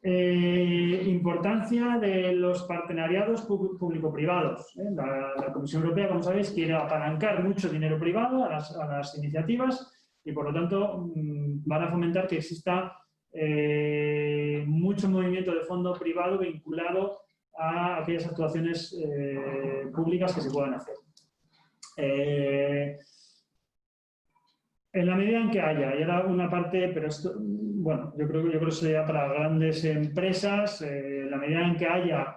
Speaker 2: Importancia de los partenariados público-privados. La Comisión Europea, como sabéis, quiere apalancar mucho dinero privado a las iniciativas y, por lo tanto, van a fomentar que exista mucho movimiento de fondo privado vinculado a aquellas actuaciones públicas que se puedan hacer. En la medida en que haya, y ahora una parte, pero esto, bueno, yo creo que sería para grandes empresas, en la medida en que haya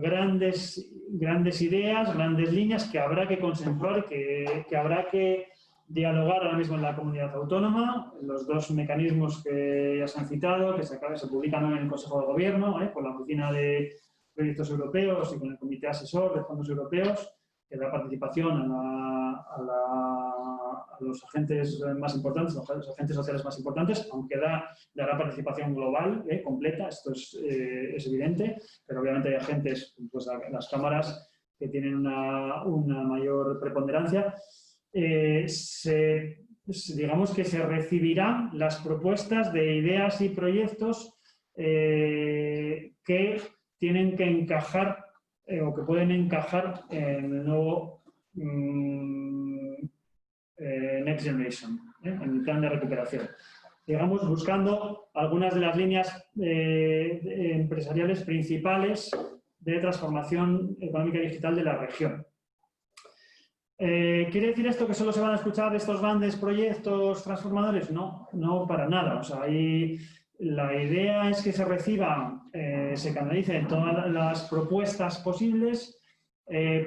Speaker 2: grandes ideas, grandes líneas que habrá que consensuar, que habrá que dialogar ahora mismo en la comunidad autónoma, los dos mecanismos que ya se han citado, que se publican en el Consejo de Gobierno, con la Oficina de Proyectos Europeos y con el Comité Asesor de Fondos Europeos, que da participación a los agentes más importantes, los agentes sociales más importantes, aunque dará participación global, completa, esto es evidente, pero obviamente hay agentes, pues las cámaras, que tienen una mayor preponderancia. Digamos que se recibirán las propuestas de ideas y proyectos que tienen que encajar o que pueden encajar en el nuevo Next Generation, en el plan de recuperación. Digamos, buscando algunas de las líneas empresariales principales de transformación económica y digital de la región. ¿Quiere decir esto que solo se van a escuchar estos grandes proyectos transformadores? No, no para nada. O sea, la idea es que se reciban, se canalicen todas las propuestas posibles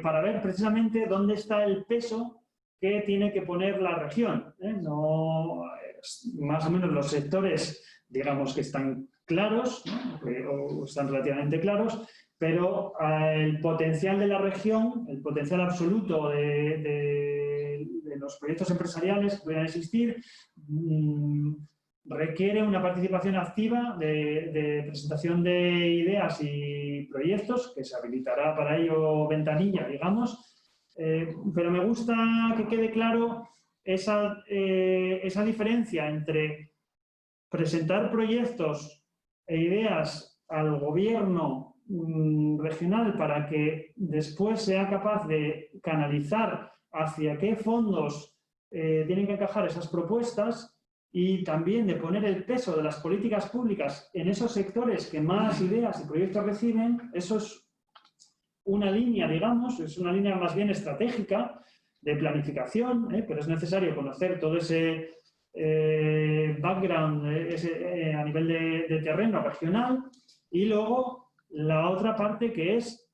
Speaker 2: para ver precisamente dónde está el peso que tiene que poner la región. No, más o menos los sectores, digamos que están claros, ¿no? O están relativamente claros, pero el potencial de la región, el potencial absoluto de los proyectos empresariales que puedan existir, requiere una participación activa de presentación de ideas y proyectos, que se habilitará para ello ventanilla, digamos, pero me gusta que quede claro esa diferencia entre presentar proyectos e ideas al gobierno regional para que después sea capaz de canalizar hacia qué fondos tienen que encajar esas propuestas y también de poner el peso de las políticas públicas en esos sectores que más ideas y proyectos reciben. Eso es una línea, digamos, es una línea más bien estratégica de planificación, pero es necesario conocer todo ese background a nivel de terreno regional. Y luego la otra parte, que es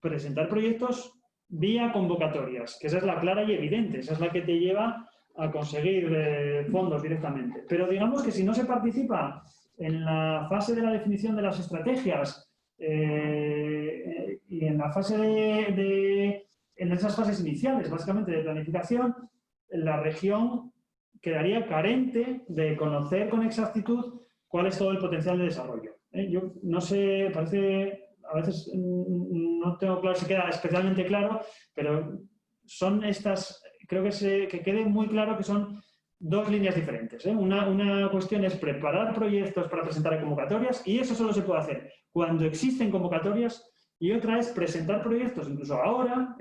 Speaker 2: presentar proyectos vía convocatorias, que esa es la clara y evidente, esa es la que te lleva a conseguir fondos directamente. Pero digamos que si no se participa en la fase de la definición de las estrategias y en la fase en esas fases iniciales, básicamente de planificación, la región quedaría carente de conocer con exactitud cuál es todo el potencial de desarrollo. Yo no sé, parece, a veces no tengo claro si queda especialmente claro, pero son estas, creo que quede muy claro que son dos líneas diferentes. Una cuestión es preparar proyectos para presentar en convocatorias, y eso solo se puede hacer cuando existen convocatorias, y otra es presentar proyectos, incluso ahora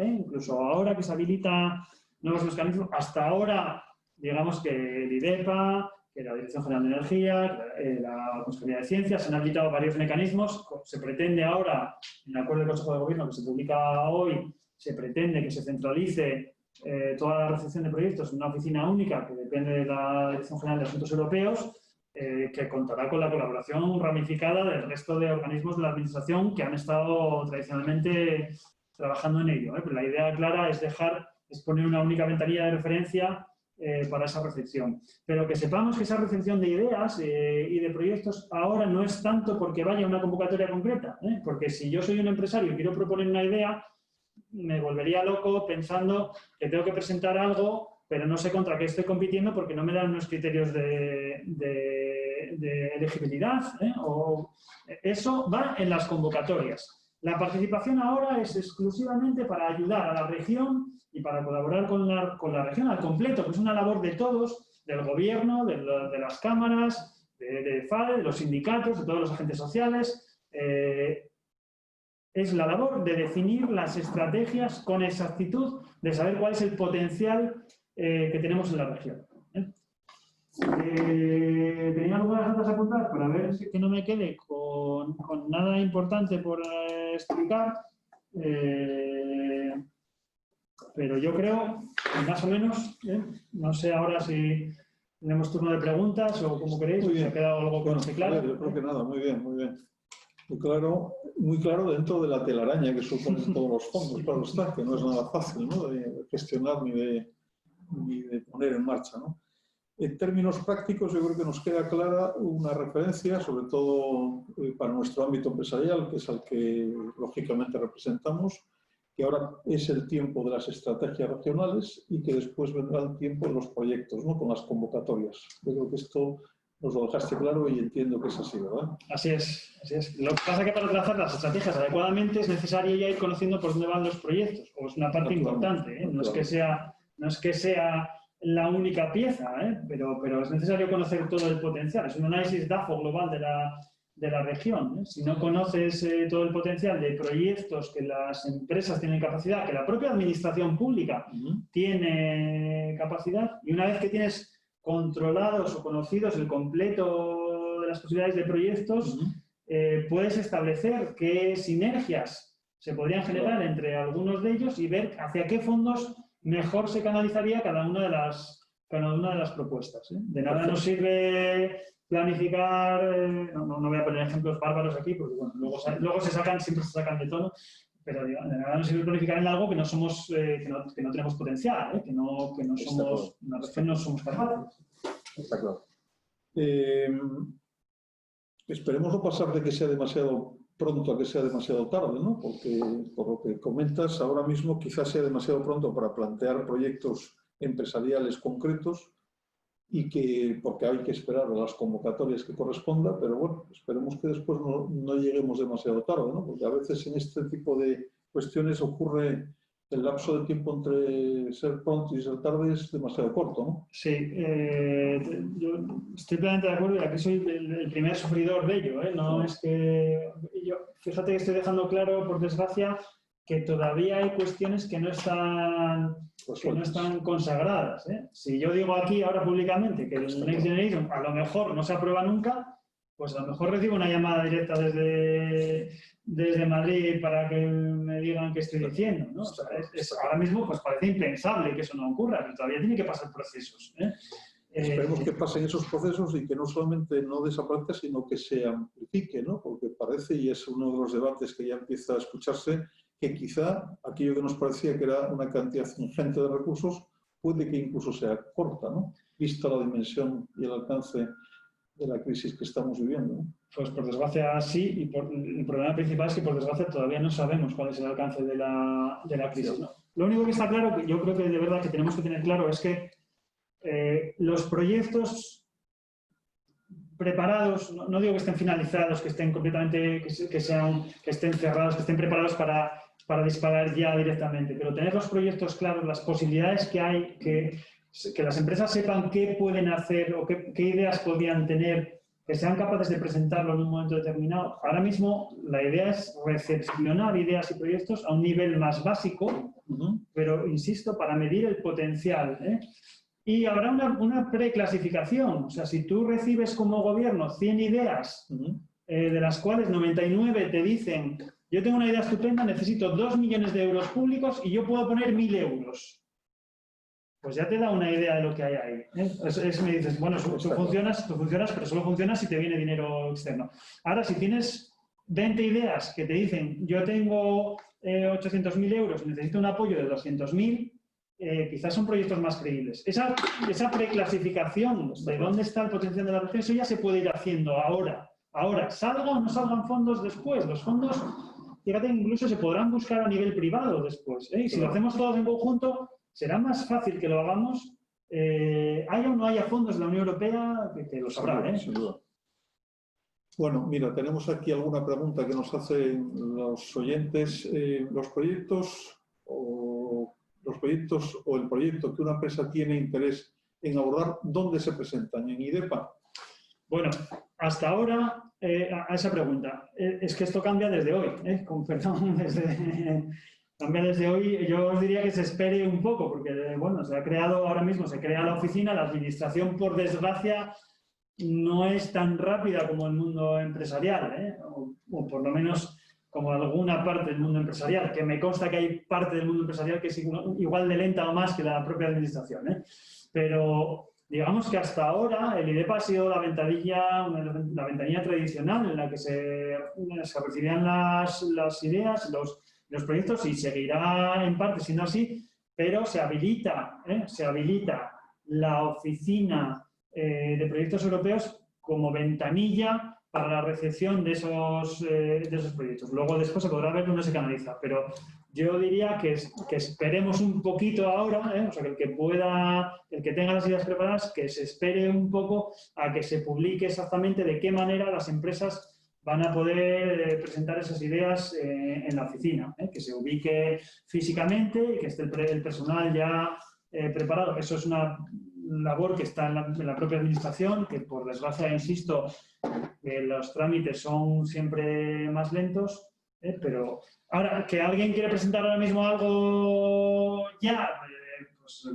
Speaker 2: que se habilita nuevos mecanismos, hasta ahora, digamos que el IDEPA, que la Dirección General de Energía, la Consejería de Ciencias, se han habilitado varios mecanismos. Se pretende ahora, en el acuerdo del Consejo de Gobierno que se publica hoy, se pretende que se centralice toda la recepción de proyectos en una oficina única que depende de la Dirección General de Asuntos Europeos, que contará con la colaboración ramificada del resto de organismos de la Administración que han estado tradicionalmente trabajando en ello. Pero la idea clara es poner una única ventanilla de referencia para esa recepción. Pero que sepamos que esa recepción de ideas y de proyectos ahora no es tanto porque vaya una convocatoria concreta, porque si yo soy un empresario y quiero proponer una idea, me volvería loco pensando que tengo que presentar algo, pero no sé contra qué estoy compitiendo porque no me dan unos criterios de elegibilidad. Eso va en las convocatorias. La participación ahora es exclusivamente para ayudar a la región y para colaborar con la región al completo, que es una labor de todos, del gobierno, de las cámaras, de FADE, de los sindicatos, de todos los agentes sociales. Es la labor de definir las estrategias con exactitud, de saber cuál es el potencial que tenemos en la región. Tenía algunas notas a apuntar para ver que no me quede con nada importante por explicar. Pero yo creo, más o menos, no sé ahora si tenemos turno de preguntas o como queréis, si ha quedado algo que no esté claro.
Speaker 1: Yo creo que nada, muy bien, muy bien. Muy claro dentro de la telaraña que suponen todos los fondos, claro está, que no es nada fácil, ¿no?, de gestionar ni de poner en marcha, ¿no? En términos prácticos, yo creo que nos queda clara una referencia, sobre todo para nuestro ámbito empresarial, que es al que lógicamente representamos, que ahora es el tiempo de las estrategias regionales y que después vendrá el tiempo de los proyectos, ¿no?, con las convocatorias. Yo creo que esto nos lo dejaste claro y entiendo que es así, ¿verdad?
Speaker 2: Así es, así es. Lo que pasa es que para trazar las estrategias adecuadamente es necesario ya ir conociendo por dónde van los proyectos, o es una parte importante, No es que sea la única pieza, pero es necesario conocer todo el potencial. Es un análisis DAFO global de la región. Si no conoces todo el potencial de proyectos que las empresas tienen capacidad, que la propia administración pública tiene capacidad, y una vez que tienes controlados o conocidos el completo de las posibilidades de proyectos, puedes establecer qué sinergias se podrían generar entre algunos de ellos y ver hacia qué fondos mejor se canalizaría cada una de las propuestas. De nada nos sirve planificar, no voy a poner ejemplos bárbaros aquí, porque bueno, luego siempre se sacan de tono, pero de nada nos sirve planificar en algo que no somos, que no tenemos potencial, que no somos capaces.
Speaker 1: Está claro. Esperemos no pasar de que sea demasiado pronto a que sea demasiado tarde, ¿no? Porque, por lo que comentas, ahora mismo quizás sea demasiado pronto para plantear proyectos empresariales concretos porque hay que esperar a las convocatorias que corresponda, pero bueno, esperemos que después no lleguemos demasiado tarde, ¿no? Porque a veces en este tipo de cuestiones ocurre el lapso de tiempo entre ser pronto y ser tarde es demasiado corto, ¿no?
Speaker 2: Sí, yo estoy plenamente de acuerdo y aquí soy el primer sufridor de ello, ¿eh? No es que fíjate que estoy dejando claro, por desgracia, que todavía hay cuestiones que no están consagradas, ¿eh? Si yo digo aquí ahora públicamente que el Next Generation a lo mejor no se aprueba nunca, pues a lo mejor recibo una llamada directa desde Madrid para que me digan qué estoy diciendo, ¿no? O sea, ahora mismo pues parece impensable que eso no ocurra, pero todavía tiene que pasar procesos, ¿eh?
Speaker 1: Esperemos que pasen esos procesos y que no solamente no desaparezca, sino que se amplifique, ¿no? Porque parece, y es uno de los debates que ya empieza a escucharse, que quizá aquello que nos parecía que era una cantidad ingente de recursos puede que incluso sea corta, ¿no? Vista la dimensión y el alcance de la crisis que estamos viviendo, ¿no?
Speaker 2: Pues por desgracia sí, y el problema principal es que por desgracia todavía no sabemos cuál es el alcance de la crisis, ¿no? Lo único que está claro, que yo creo que de verdad que tenemos que tener claro, es que los proyectos preparados, no digo que estén finalizados, que estén completamente, que estén cerrados, que estén preparados para disparar ya directamente, pero tener los proyectos claros, las posibilidades que hay, que las empresas sepan qué pueden hacer o qué ideas podrían tener, que sean capaces de presentarlo en un momento determinado. Ahora mismo la idea es recepcionar ideas y proyectos a un nivel más básico, pero insisto, para medir el potencial, ¿eh? Y habrá una preclasificación. O sea, si tú recibes como gobierno 100 ideas, de las cuales 99 te dicen, yo tengo una idea estupenda, necesito 2 millones de euros públicos y yo puedo poner 1.000 euros. Pues ya te da una idea de lo que hay ahí, ¿eh? Me dices, bueno, tú funcionas, pero solo funcionas si te viene dinero externo. Ahora, si tienes 20 ideas que te dicen, yo tengo 800.000 euros y necesito un apoyo de 200.000, quizás son proyectos más creíbles. Esa preclasificación de dónde está el potencial de la región, eso ya se puede ir haciendo ahora. Ahora, salgan o no salgan fondos después. Los fondos, fíjate, incluso se podrán buscar a nivel privado después, ¿eh? Y si lo hacemos todos en conjunto, será más fácil que lo hagamos, haya o no haya fondos de la Unión Europea, que lo sabrá, ¿eh?
Speaker 1: Sin duda. Bueno, mira, tenemos aquí alguna pregunta que nos hacen los oyentes. Los proyectos o el proyecto que una empresa tiene interés en abordar, ¿dónde se presentan? ¿En IDEPA?
Speaker 2: Bueno, hasta ahora, a esa pregunta, es que esto cambia desde hoy, con perdón, cambia desde hoy. Yo os diría que se espere un poco, porque bueno, ahora mismo se crea la oficina, la administración, por desgracia, no es tan rápida como el mundo empresarial, ¿eh? O por lo menos como alguna parte del mundo empresarial, que me consta que hay parte del mundo empresarial que es igual de lenta o más que la propia administración, ¿eh? Pero digamos que hasta ahora el IDEPA ha sido la ventanilla tradicional en la que se recibían las ideas, los proyectos, y seguirá en parte siendo así, pero se habilita la oficina de proyectos europeos como ventanilla para la recepción de esos proyectos. Luego después se podrá ver dónde se canaliza, pero yo diría que esperemos un poquito ahora, o sea, que el que tenga las ideas preparadas, que se espere un poco a que se publique exactamente de qué manera las empresas van a poder presentar esas ideas en la oficina, que se ubique físicamente y que esté el personal ya preparado. Eso es una labor que está en la propia administración, que por desgracia, insisto, los trámites son siempre más lentos, pero ahora que alguien quiere presentar ahora mismo algo ya, pues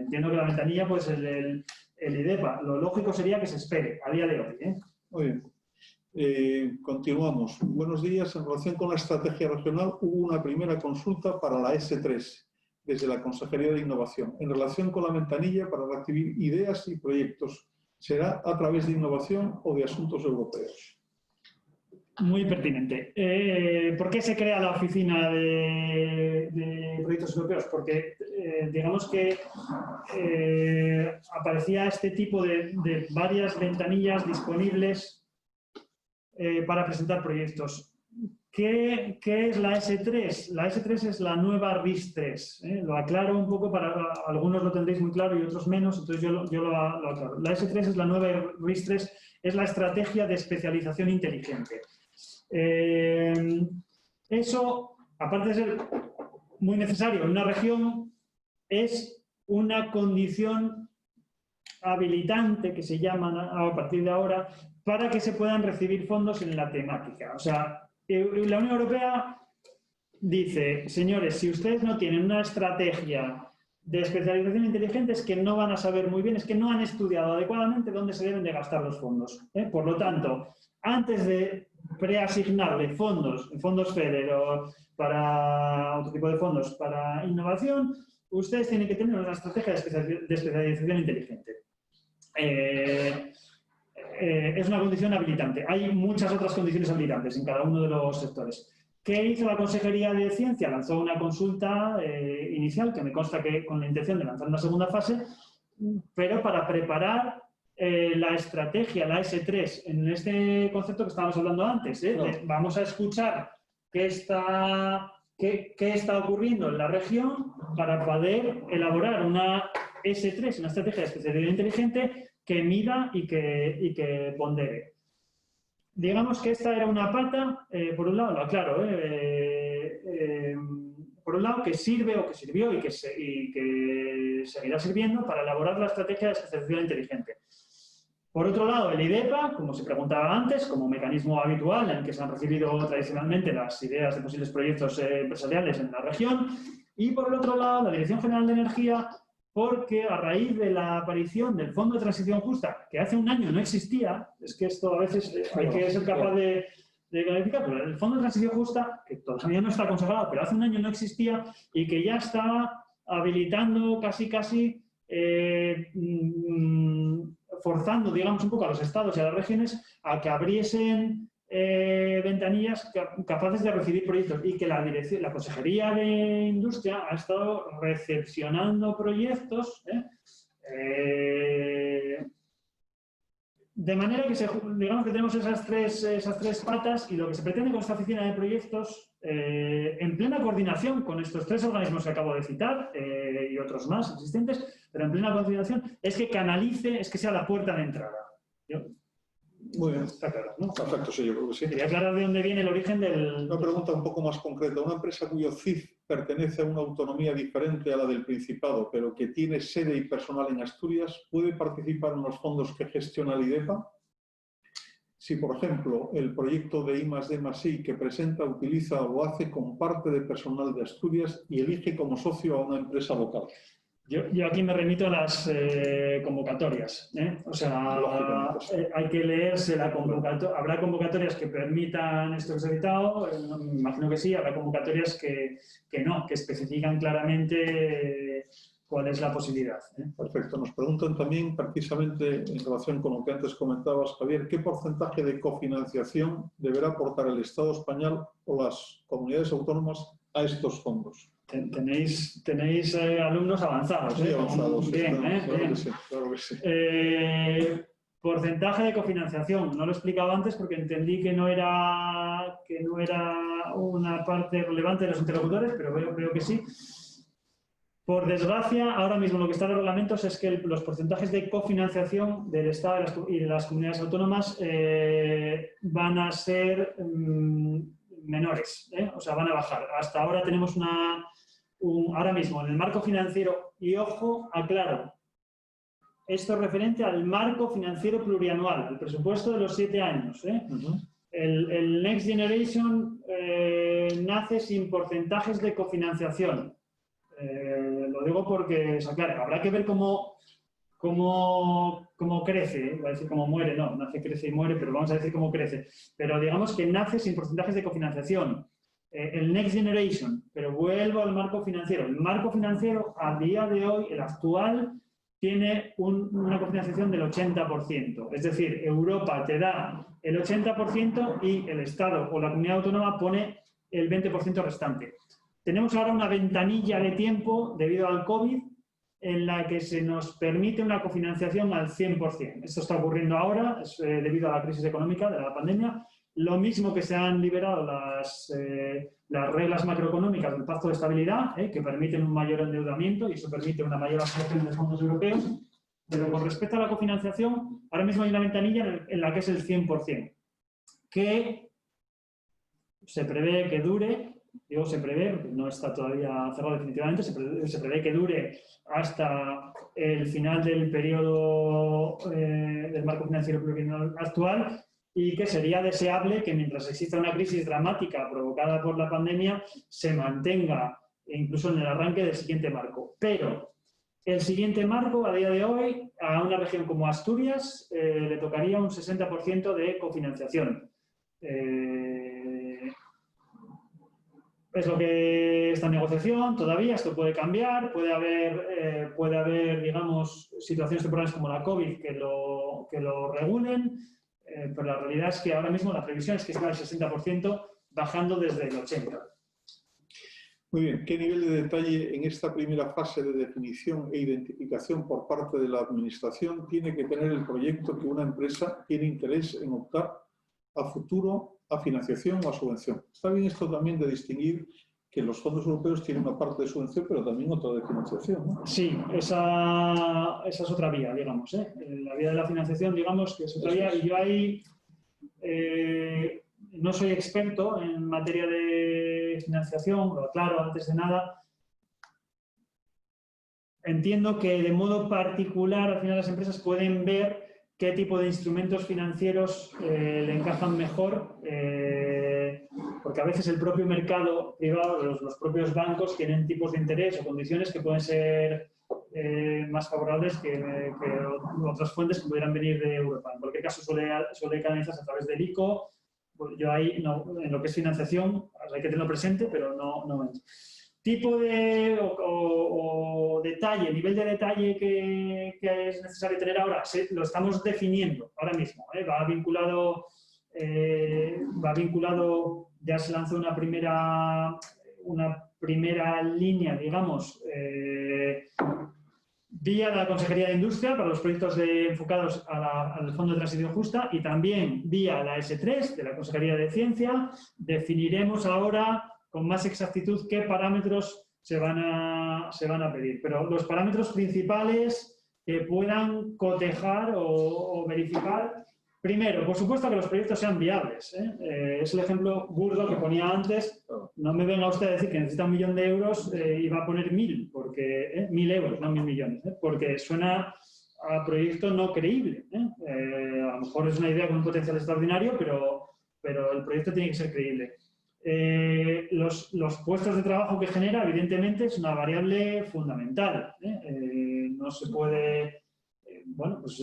Speaker 2: entiendo que la ventanilla pues el IDEPA. Lo lógico sería que se espere a día de hoy, ¿eh?
Speaker 1: Muy bien. Continuamos. Buenos días. En relación con la estrategia regional, hubo una primera consulta para la S3. desde la Consejería de Innovación en relación con la ventanilla para recibir ideas y proyectos? ¿Será a través de innovación o de asuntos europeos?
Speaker 2: Muy pertinente. ¿Por qué se crea la oficina de proyectos europeos? Porque digamos que aparecía este tipo de varias ventanillas disponibles para presentar proyectos. ¿Qué es la S3? La S3 es la nueva RIS3. Lo aclaro un poco, para algunos lo tendréis muy claro y otros menos, entonces yo lo aclaro. La S3 es la nueva RIS3, es la estrategia de especialización inteligente. Eso, aparte de ser muy necesario en una región, es una condición habilitante, que se llama a partir de ahora, para que se puedan recibir fondos en la temática. O sea, la Unión Europea dice, señores, si ustedes no tienen una estrategia de especialización inteligente, es que no van a saber muy bien, es que no han estudiado adecuadamente dónde se deben de gastar los fondos. Por lo tanto, antes de preasignarle fondos FEDER o para otro tipo de fondos para innovación, ustedes tienen que tener una estrategia de especialización inteligente. Es una condición habilitante. Hay muchas otras condiciones habilitantes en cada uno de los sectores. ¿Qué hizo la Consejería de Ciencia? Lanzó una consulta inicial, que me consta que con la intención de lanzar una segunda fase, pero para preparar la estrategia, la S3, en este concepto que estábamos hablando antes. Vamos a escuchar qué está ocurriendo en la región para poder elaborar una S3, una estrategia de especialidad inteligente que mida y que pondere. Digamos que esta era una pata, por un lado, lo aclaro, por un lado que sirve o que sirvió y que seguirá sirviendo para elaborar la estrategia de especialización inteligente. Por otro lado, el IDEPA, como se preguntaba antes, como mecanismo habitual en el que se han recibido tradicionalmente las ideas de posibles proyectos empresariales en la región. Y por el otro lado, la Dirección General de Energía, porque a raíz de la aparición del Fondo de Transición Justa, que hace un año no existía, es que esto a veces hay que ser capaz de clarificar, pero el Fondo de Transición Justa, que todavía no está consagrado, pero hace un año no existía y que ya estaba habilitando casi forzando, digamos, un poco a los estados y a las regiones a que abriesen ventanillas capaces de recibir proyectos, y que la Consejería de Industria ha estado recepcionando proyectos de manera que digamos que tenemos esas tres patas, y lo que se pretende con esta oficina de proyectos, en plena coordinación con estos tres organismos que acabo de citar y otros más existentes, pero en plena coordinación, es que canalice, es que sea la puerta de entrada.
Speaker 1: Muy bien.
Speaker 2: Está claro, ¿no?
Speaker 1: Perfecto, sí, yo creo que sí.
Speaker 2: Quería aclarar de dónde viene el origen del...
Speaker 1: Una pregunta un poco más concreta. Una empresa cuyo CIF pertenece a una autonomía diferente a la del Principado, pero que tiene sede y personal en Asturias, ¿puede participar en los fondos que gestiona el IDEPA? Si, por ejemplo, el proyecto de I+D+I que presenta utiliza o hace con parte de personal de Asturias y elige como socio a una empresa local.
Speaker 2: Yo aquí me remito a las convocatorias. O sea, hay que leerse la convocatoria. Habrá convocatorias que permitan esto que se ha citado, me imagino que sí. Habrá convocatorias que no, que especifican claramente cuál es la posibilidad.
Speaker 1: Perfecto. Nos preguntan también, precisamente en relación con lo que antes comentabas, Javier, ¿qué porcentaje de cofinanciación deberá aportar el Estado español o las comunidades autónomas a estos fondos?
Speaker 2: Tenéis alumnos avanzados.
Speaker 1: Sí, avanzados.
Speaker 2: Bien,
Speaker 1: claro que sí.
Speaker 2: Porcentaje de cofinanciación. No lo he explicado antes porque entendí que no era una parte relevante de los interlocutores, pero veo que sí. Por desgracia, ahora mismo lo que está en los reglamentos es que los porcentajes de cofinanciación del Estado y de las comunidades autónomas van a ser menores, o sea, van a bajar. Hasta ahora tenemos ahora mismo en el marco financiero, y ojo, aclaro, esto es referente al marco financiero plurianual, el presupuesto de los 7 años. El Next Generation nace sin porcentajes de cofinanciación. Lo digo porque, o sea, claro, habrá que ver cómo crece, va a decir cómo muere, no, nace, crece y muere, pero vamos a decir cómo crece. Pero digamos que nace sin porcentajes de cofinanciación. el Next Generation, pero vuelvo al marco financiero. El marco financiero, a día de hoy, el actual, tiene una cofinanciación del 80%. Es decir, Europa te da el 80% y el Estado o la comunidad autónoma pone el 20% restante. Tenemos ahora una ventanilla de tiempo, debido al COVID, en la que se nos permite una cofinanciación al 100%. Esto está ocurriendo ahora, debido a la crisis económica de la pandemia. Lo mismo que se han liberado las reglas macroeconómicas del Pacto de Estabilidad, que permiten un mayor endeudamiento y eso permite una mayor absorción de fondos europeos. Pero con respecto a la cofinanciación, ahora mismo hay una ventanilla en la que es el 100%, que se prevé que dure, digo se prevé, porque no está todavía cerrado definitivamente, se prevé que dure hasta el final del periodo del marco financiero plurianual actual, y que sería deseable que mientras exista una crisis dramática provocada por la pandemia se mantenga incluso en el arranque del siguiente marco. Pero el siguiente marco, a día de hoy, a una región como Asturias le tocaría un 60% de cofinanciación. Es lo que está en negociación todavía, esto puede cambiar, puede haber digamos, situaciones temporales como la COVID que lo regulen, pero la realidad es que ahora mismo la previsión es que está al 60%, bajando desde el 80%.
Speaker 1: Muy bien, ¿qué nivel de detalle en esta primera fase de definición e identificación por parte de la Administración tiene que tener el proyecto que una empresa tiene interés en optar a futuro a financiación o a subvención? Está bien esto también de distinguir que los fondos europeos tienen una parte de subvención, pero también otra de financiación, ¿no?
Speaker 2: Sí, esa es otra vía, digamos. La vía de la financiación, digamos, que es otra vía. Y yo ahí no soy experto en materia de financiación, pero claro, antes de nada, entiendo que de modo particular, al final las empresas pueden ver qué tipo de instrumentos financieros le encajan mejor, porque a veces el propio mercado privado, los propios bancos tienen tipos de interés o condiciones que pueden ser más favorables que otras fuentes que pudieran venir de Europa. En cualquier caso suele canalizarse a través del ICO. Pues yo ahí, no, en lo que es financiación, hay que tenerlo presente, pero no tipo de o detalle, nivel de detalle que es necesario tener ahora, lo estamos definiendo ahora mismo. Va vinculado, ya se lanzó una primera línea, digamos, vía la Consejería de Industria para los proyectos enfocados al Fondo de Transición Justa, y también vía la S3 de la Consejería de Ciencia. Definiremos ahora con más exactitud qué parámetros se van a pedir. Pero los parámetros principales que puedan cotejar o verificar, primero, por supuesto que los proyectos sean viables. Es el ejemplo burdo que ponía antes. No me venga usted a decir que necesita 1 millón de euros y va a poner 1.000, porque 1.000 euros, no 1.000 millones, porque suena a proyecto no creíble. A lo mejor es una idea con un potencial extraordinario, pero el proyecto tiene que ser creíble. Los puestos de trabajo que genera, evidentemente, es una variable fundamental. No se puede... bueno, pues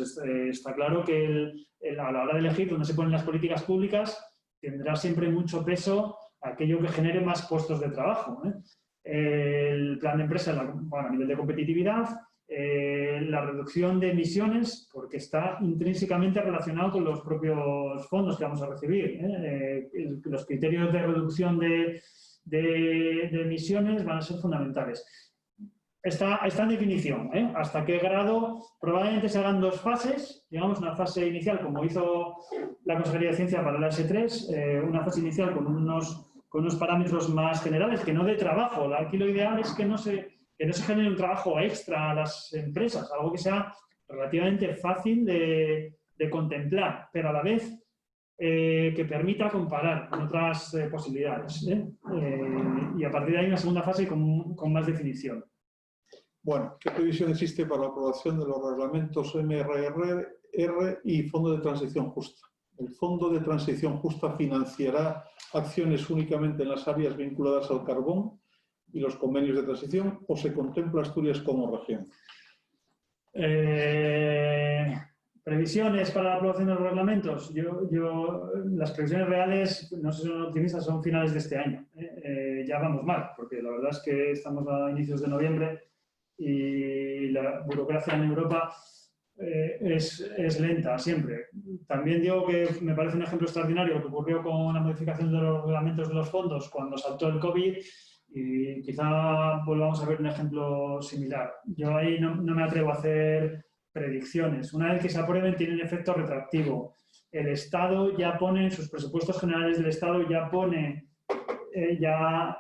Speaker 2: está claro que a la hora de elegir dónde se ponen las políticas públicas tendrá siempre mucho peso aquello que genere más puestos de trabajo. El plan de empresa a nivel de competitividad, la reducción de emisiones, porque está intrínsecamente relacionado con los propios fondos que vamos a recibir. Los criterios de reducción de emisiones van a ser fundamentales. Está en definición, hasta qué grado. Probablemente se hagan 2 fases, digamos, una fase inicial como hizo la Consejería de Ciencia para la S3, una fase inicial con unos parámetros más generales, que no de trabajo. Aquí lo ideal es que no se genere un trabajo extra a las empresas, algo que sea relativamente fácil de contemplar, pero a la vez que permita comparar con otras posibilidades. Y a partir de ahí una segunda fase con más definición.
Speaker 1: Bueno, ¿qué previsión existe para la aprobación de los reglamentos MRR y Fondo de Transición Justa? ¿El Fondo de Transición Justa financiará acciones únicamente en las áreas vinculadas al carbón y los convenios de transición, o se contempla Asturias como región?
Speaker 2: Previsiones para la aprobación de los reglamentos. Las previsiones reales, no sé si son optimistas, son finales de este año. Ya vamos mal, porque la verdad es que estamos a inicios de noviembre y la burocracia en Europa es lenta siempre. También digo que me parece un ejemplo extraordinario lo que ocurrió con la modificación de los reglamentos de los fondos cuando saltó el COVID y quizá volvamos a ver un ejemplo similar. Yo ahí no me atrevo a hacer predicciones. Una vez que se aprueben tienen efecto retroactivo. El Estado ya pone en sus presupuestos generales del Estado, ya pone, ya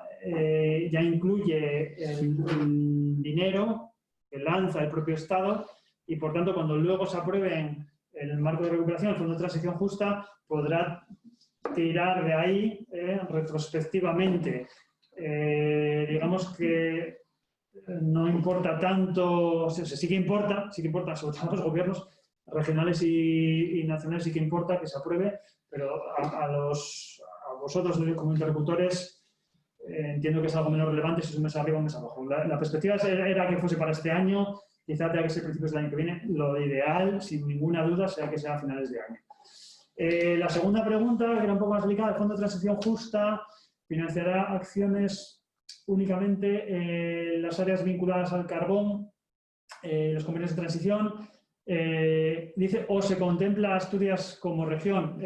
Speaker 2: incluye el dinero que lanza el propio Estado y, por tanto, cuando luego se aprueben el marco de recuperación, el Fondo de Transición Justa, podrá tirar de ahí retrospectivamente. Digamos que no importa tanto, o sea, sí que importa, sobre todo a los gobiernos regionales y nacionales sí que importa que se apruebe, pero a vosotros como interlocutores entiendo que es algo menos relevante si es un mes arriba o un mes abajo. La perspectiva era que fuese para este año, quizá tenga que ser principios del año que viene. Lo ideal, sin ninguna duda, será que sea a finales de año. La segunda pregunta, que era un poco más delicada, el Fondo de Transición Justa financiará acciones únicamente en las áreas vinculadas al carbón, los convenios de transición. Dice, o se contempla Asturias como región.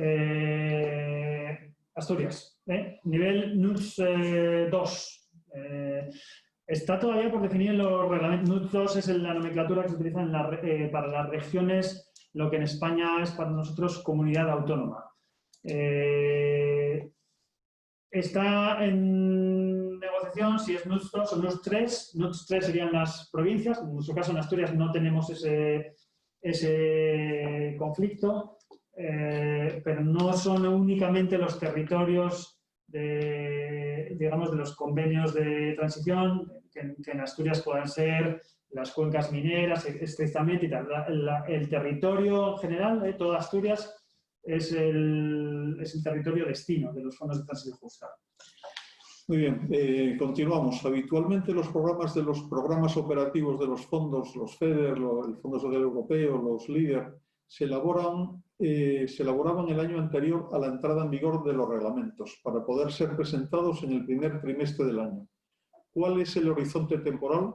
Speaker 2: Asturias, nivel NUTS 2. Está todavía por definir los reglamentos. NUTS 2 es la nomenclatura que se utiliza para las regiones, lo que en España es para nosotros comunidad autónoma. Está en negociación si es NUTS 2 o NUTS 3. NUTS 3 serían las provincias. En nuestro caso, en Asturias, no tenemos ese conflicto, pero no son únicamente los territorios de los convenios de transición, que en Asturias puedan ser las cuencas mineras, estrictamente y tal. El territorio general, toda Asturias, es el territorio destino de los fondos de transición justa.
Speaker 1: Muy bien, continuamos. Habitualmente los programas operativos de los fondos, los FEDER, el Fondo Social Europeo, los LEADER, se elaboraban el año anterior a la entrada en vigor de los reglamentos para poder ser presentados en el primer trimestre del año. ¿Cuál es el horizonte temporal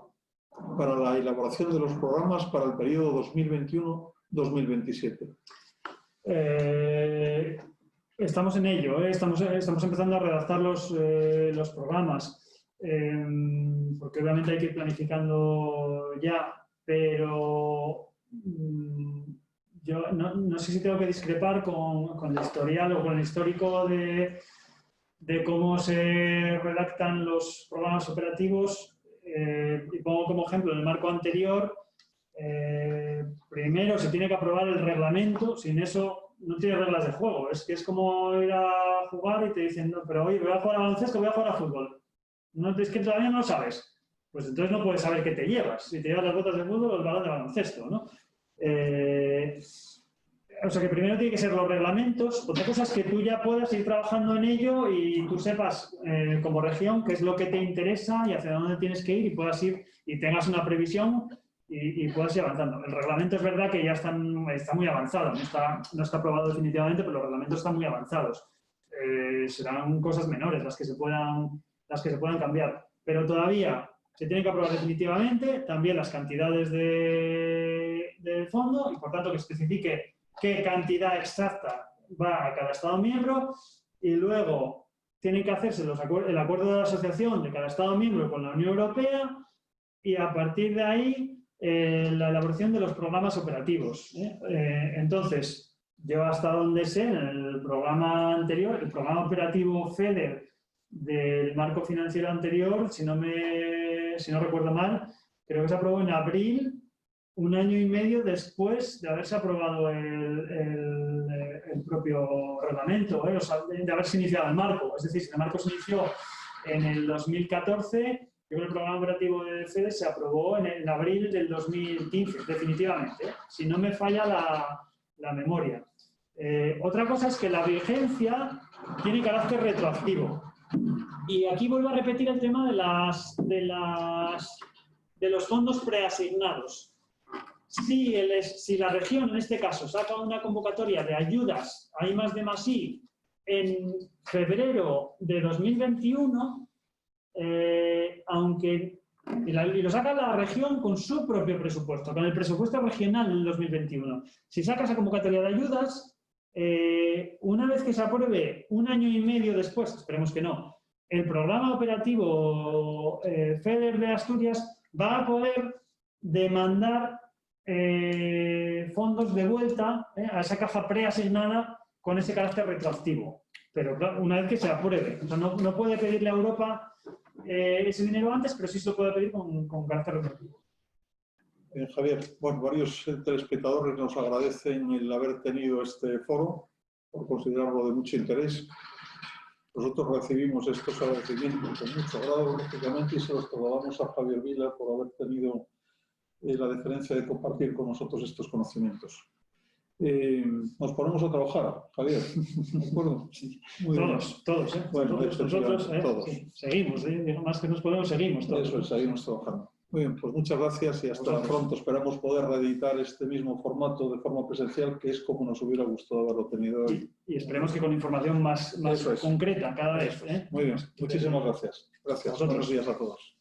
Speaker 1: para la elaboración de los programas para el periodo 2021-2027?
Speaker 2: Estamos en ello, estamos empezando a redactar los programas, porque obviamente hay que ir planificando ya, pero yo no sé si tengo que discrepar con el historial o con el histórico de cómo se redactan los programas operativos. Y pongo como ejemplo en el marco anterior. Primero se tiene que aprobar el reglamento, sin eso no tiene reglas de juego. Es que es como ir a jugar y te dicen, no, pero oye, voy a jugar a baloncesto, voy a jugar a fútbol. No, es que todavía no lo sabes. Pues entonces no puedes saber qué te llevas. Si te llevas las botas de fútbol o el balón de baloncesto, ¿no? O sea que primero tiene que ser los reglamentos. Otra cosa es que tú ya puedas ir trabajando en ello y tú sepas como región qué es lo que te interesa y hacia dónde tienes que ir y puedas ir y tengas una previsión y puedas ir avanzando. El reglamento es verdad que ya está muy avanzado, no está aprobado definitivamente, pero los reglamentos están muy avanzados. Serán cosas menores las que se puedan cambiar, pero todavía se tienen que aprobar definitivamente también las cantidades del fondo y por tanto que especifique qué cantidad exacta va a cada Estado miembro y luego tienen que hacerse el acuerdo de asociación de cada Estado miembro con la Unión Europea y a partir de ahí la elaboración de los programas operativos. Entonces, yo hasta donde sé, en el programa anterior, el programa operativo FEDER del marco financiero anterior, si no recuerdo mal, creo que se aprobó en abril, un año y medio después de haberse aprobado el propio reglamento, o sea, de haberse iniciado el marco. Es decir, si el marco se inició en el 2014, el programa operativo de FEDER se aprobó en abril del 2015, definitivamente, si no me falla la memoria. Otra cosa es que la vigencia tiene carácter retroactivo. Y aquí vuelvo a repetir el tema de los fondos preasignados. si la región, en este caso, saca una convocatoria de ayudas a I+D+I en febrero de 2021, y lo saca la región con su propio presupuesto, con el presupuesto regional del 2021. Si saca esa convocatoria de ayudas, una vez que se apruebe un año y medio después, esperemos que no, el programa operativo FEDER de Asturias va a poder demandar fondos de vuelta a esa caja preasignada con ese carácter retroactivo. Pero claro, una vez que se apruebe. O sea, no puede pedirle a Europa ese dinero antes, pero sí se lo puede pedir con carácter retroactivo.
Speaker 1: Javier, bueno, varios telespectadores nos agradecen el haber tenido este foro, por considerarlo de mucho interés. Nosotros recibimos estos agradecimientos con mucho agrado, lógicamente, y se los trasladamos a Javier Vila por haber tenido la deferencia de compartir con nosotros estos conocimientos. Nos ponemos a trabajar, Javier, ¿de acuerdo?
Speaker 2: Sí. Todos, ¿eh?
Speaker 1: Bueno,
Speaker 2: nosotros
Speaker 1: todos.
Speaker 2: Sí, seguimos, más que nos ponemos, seguimos todos.
Speaker 1: Eso es, seguimos trabajando. Muy bien, pues muchas gracias y hasta pronto. Esperamos poder reeditar este mismo formato de forma presencial, que es como nos hubiera gustado haberlo tenido hoy.
Speaker 2: Y esperemos que con información más concreta cada vez.
Speaker 1: Muy bien, muchísimas gracias. Gracias, buenos días a todos.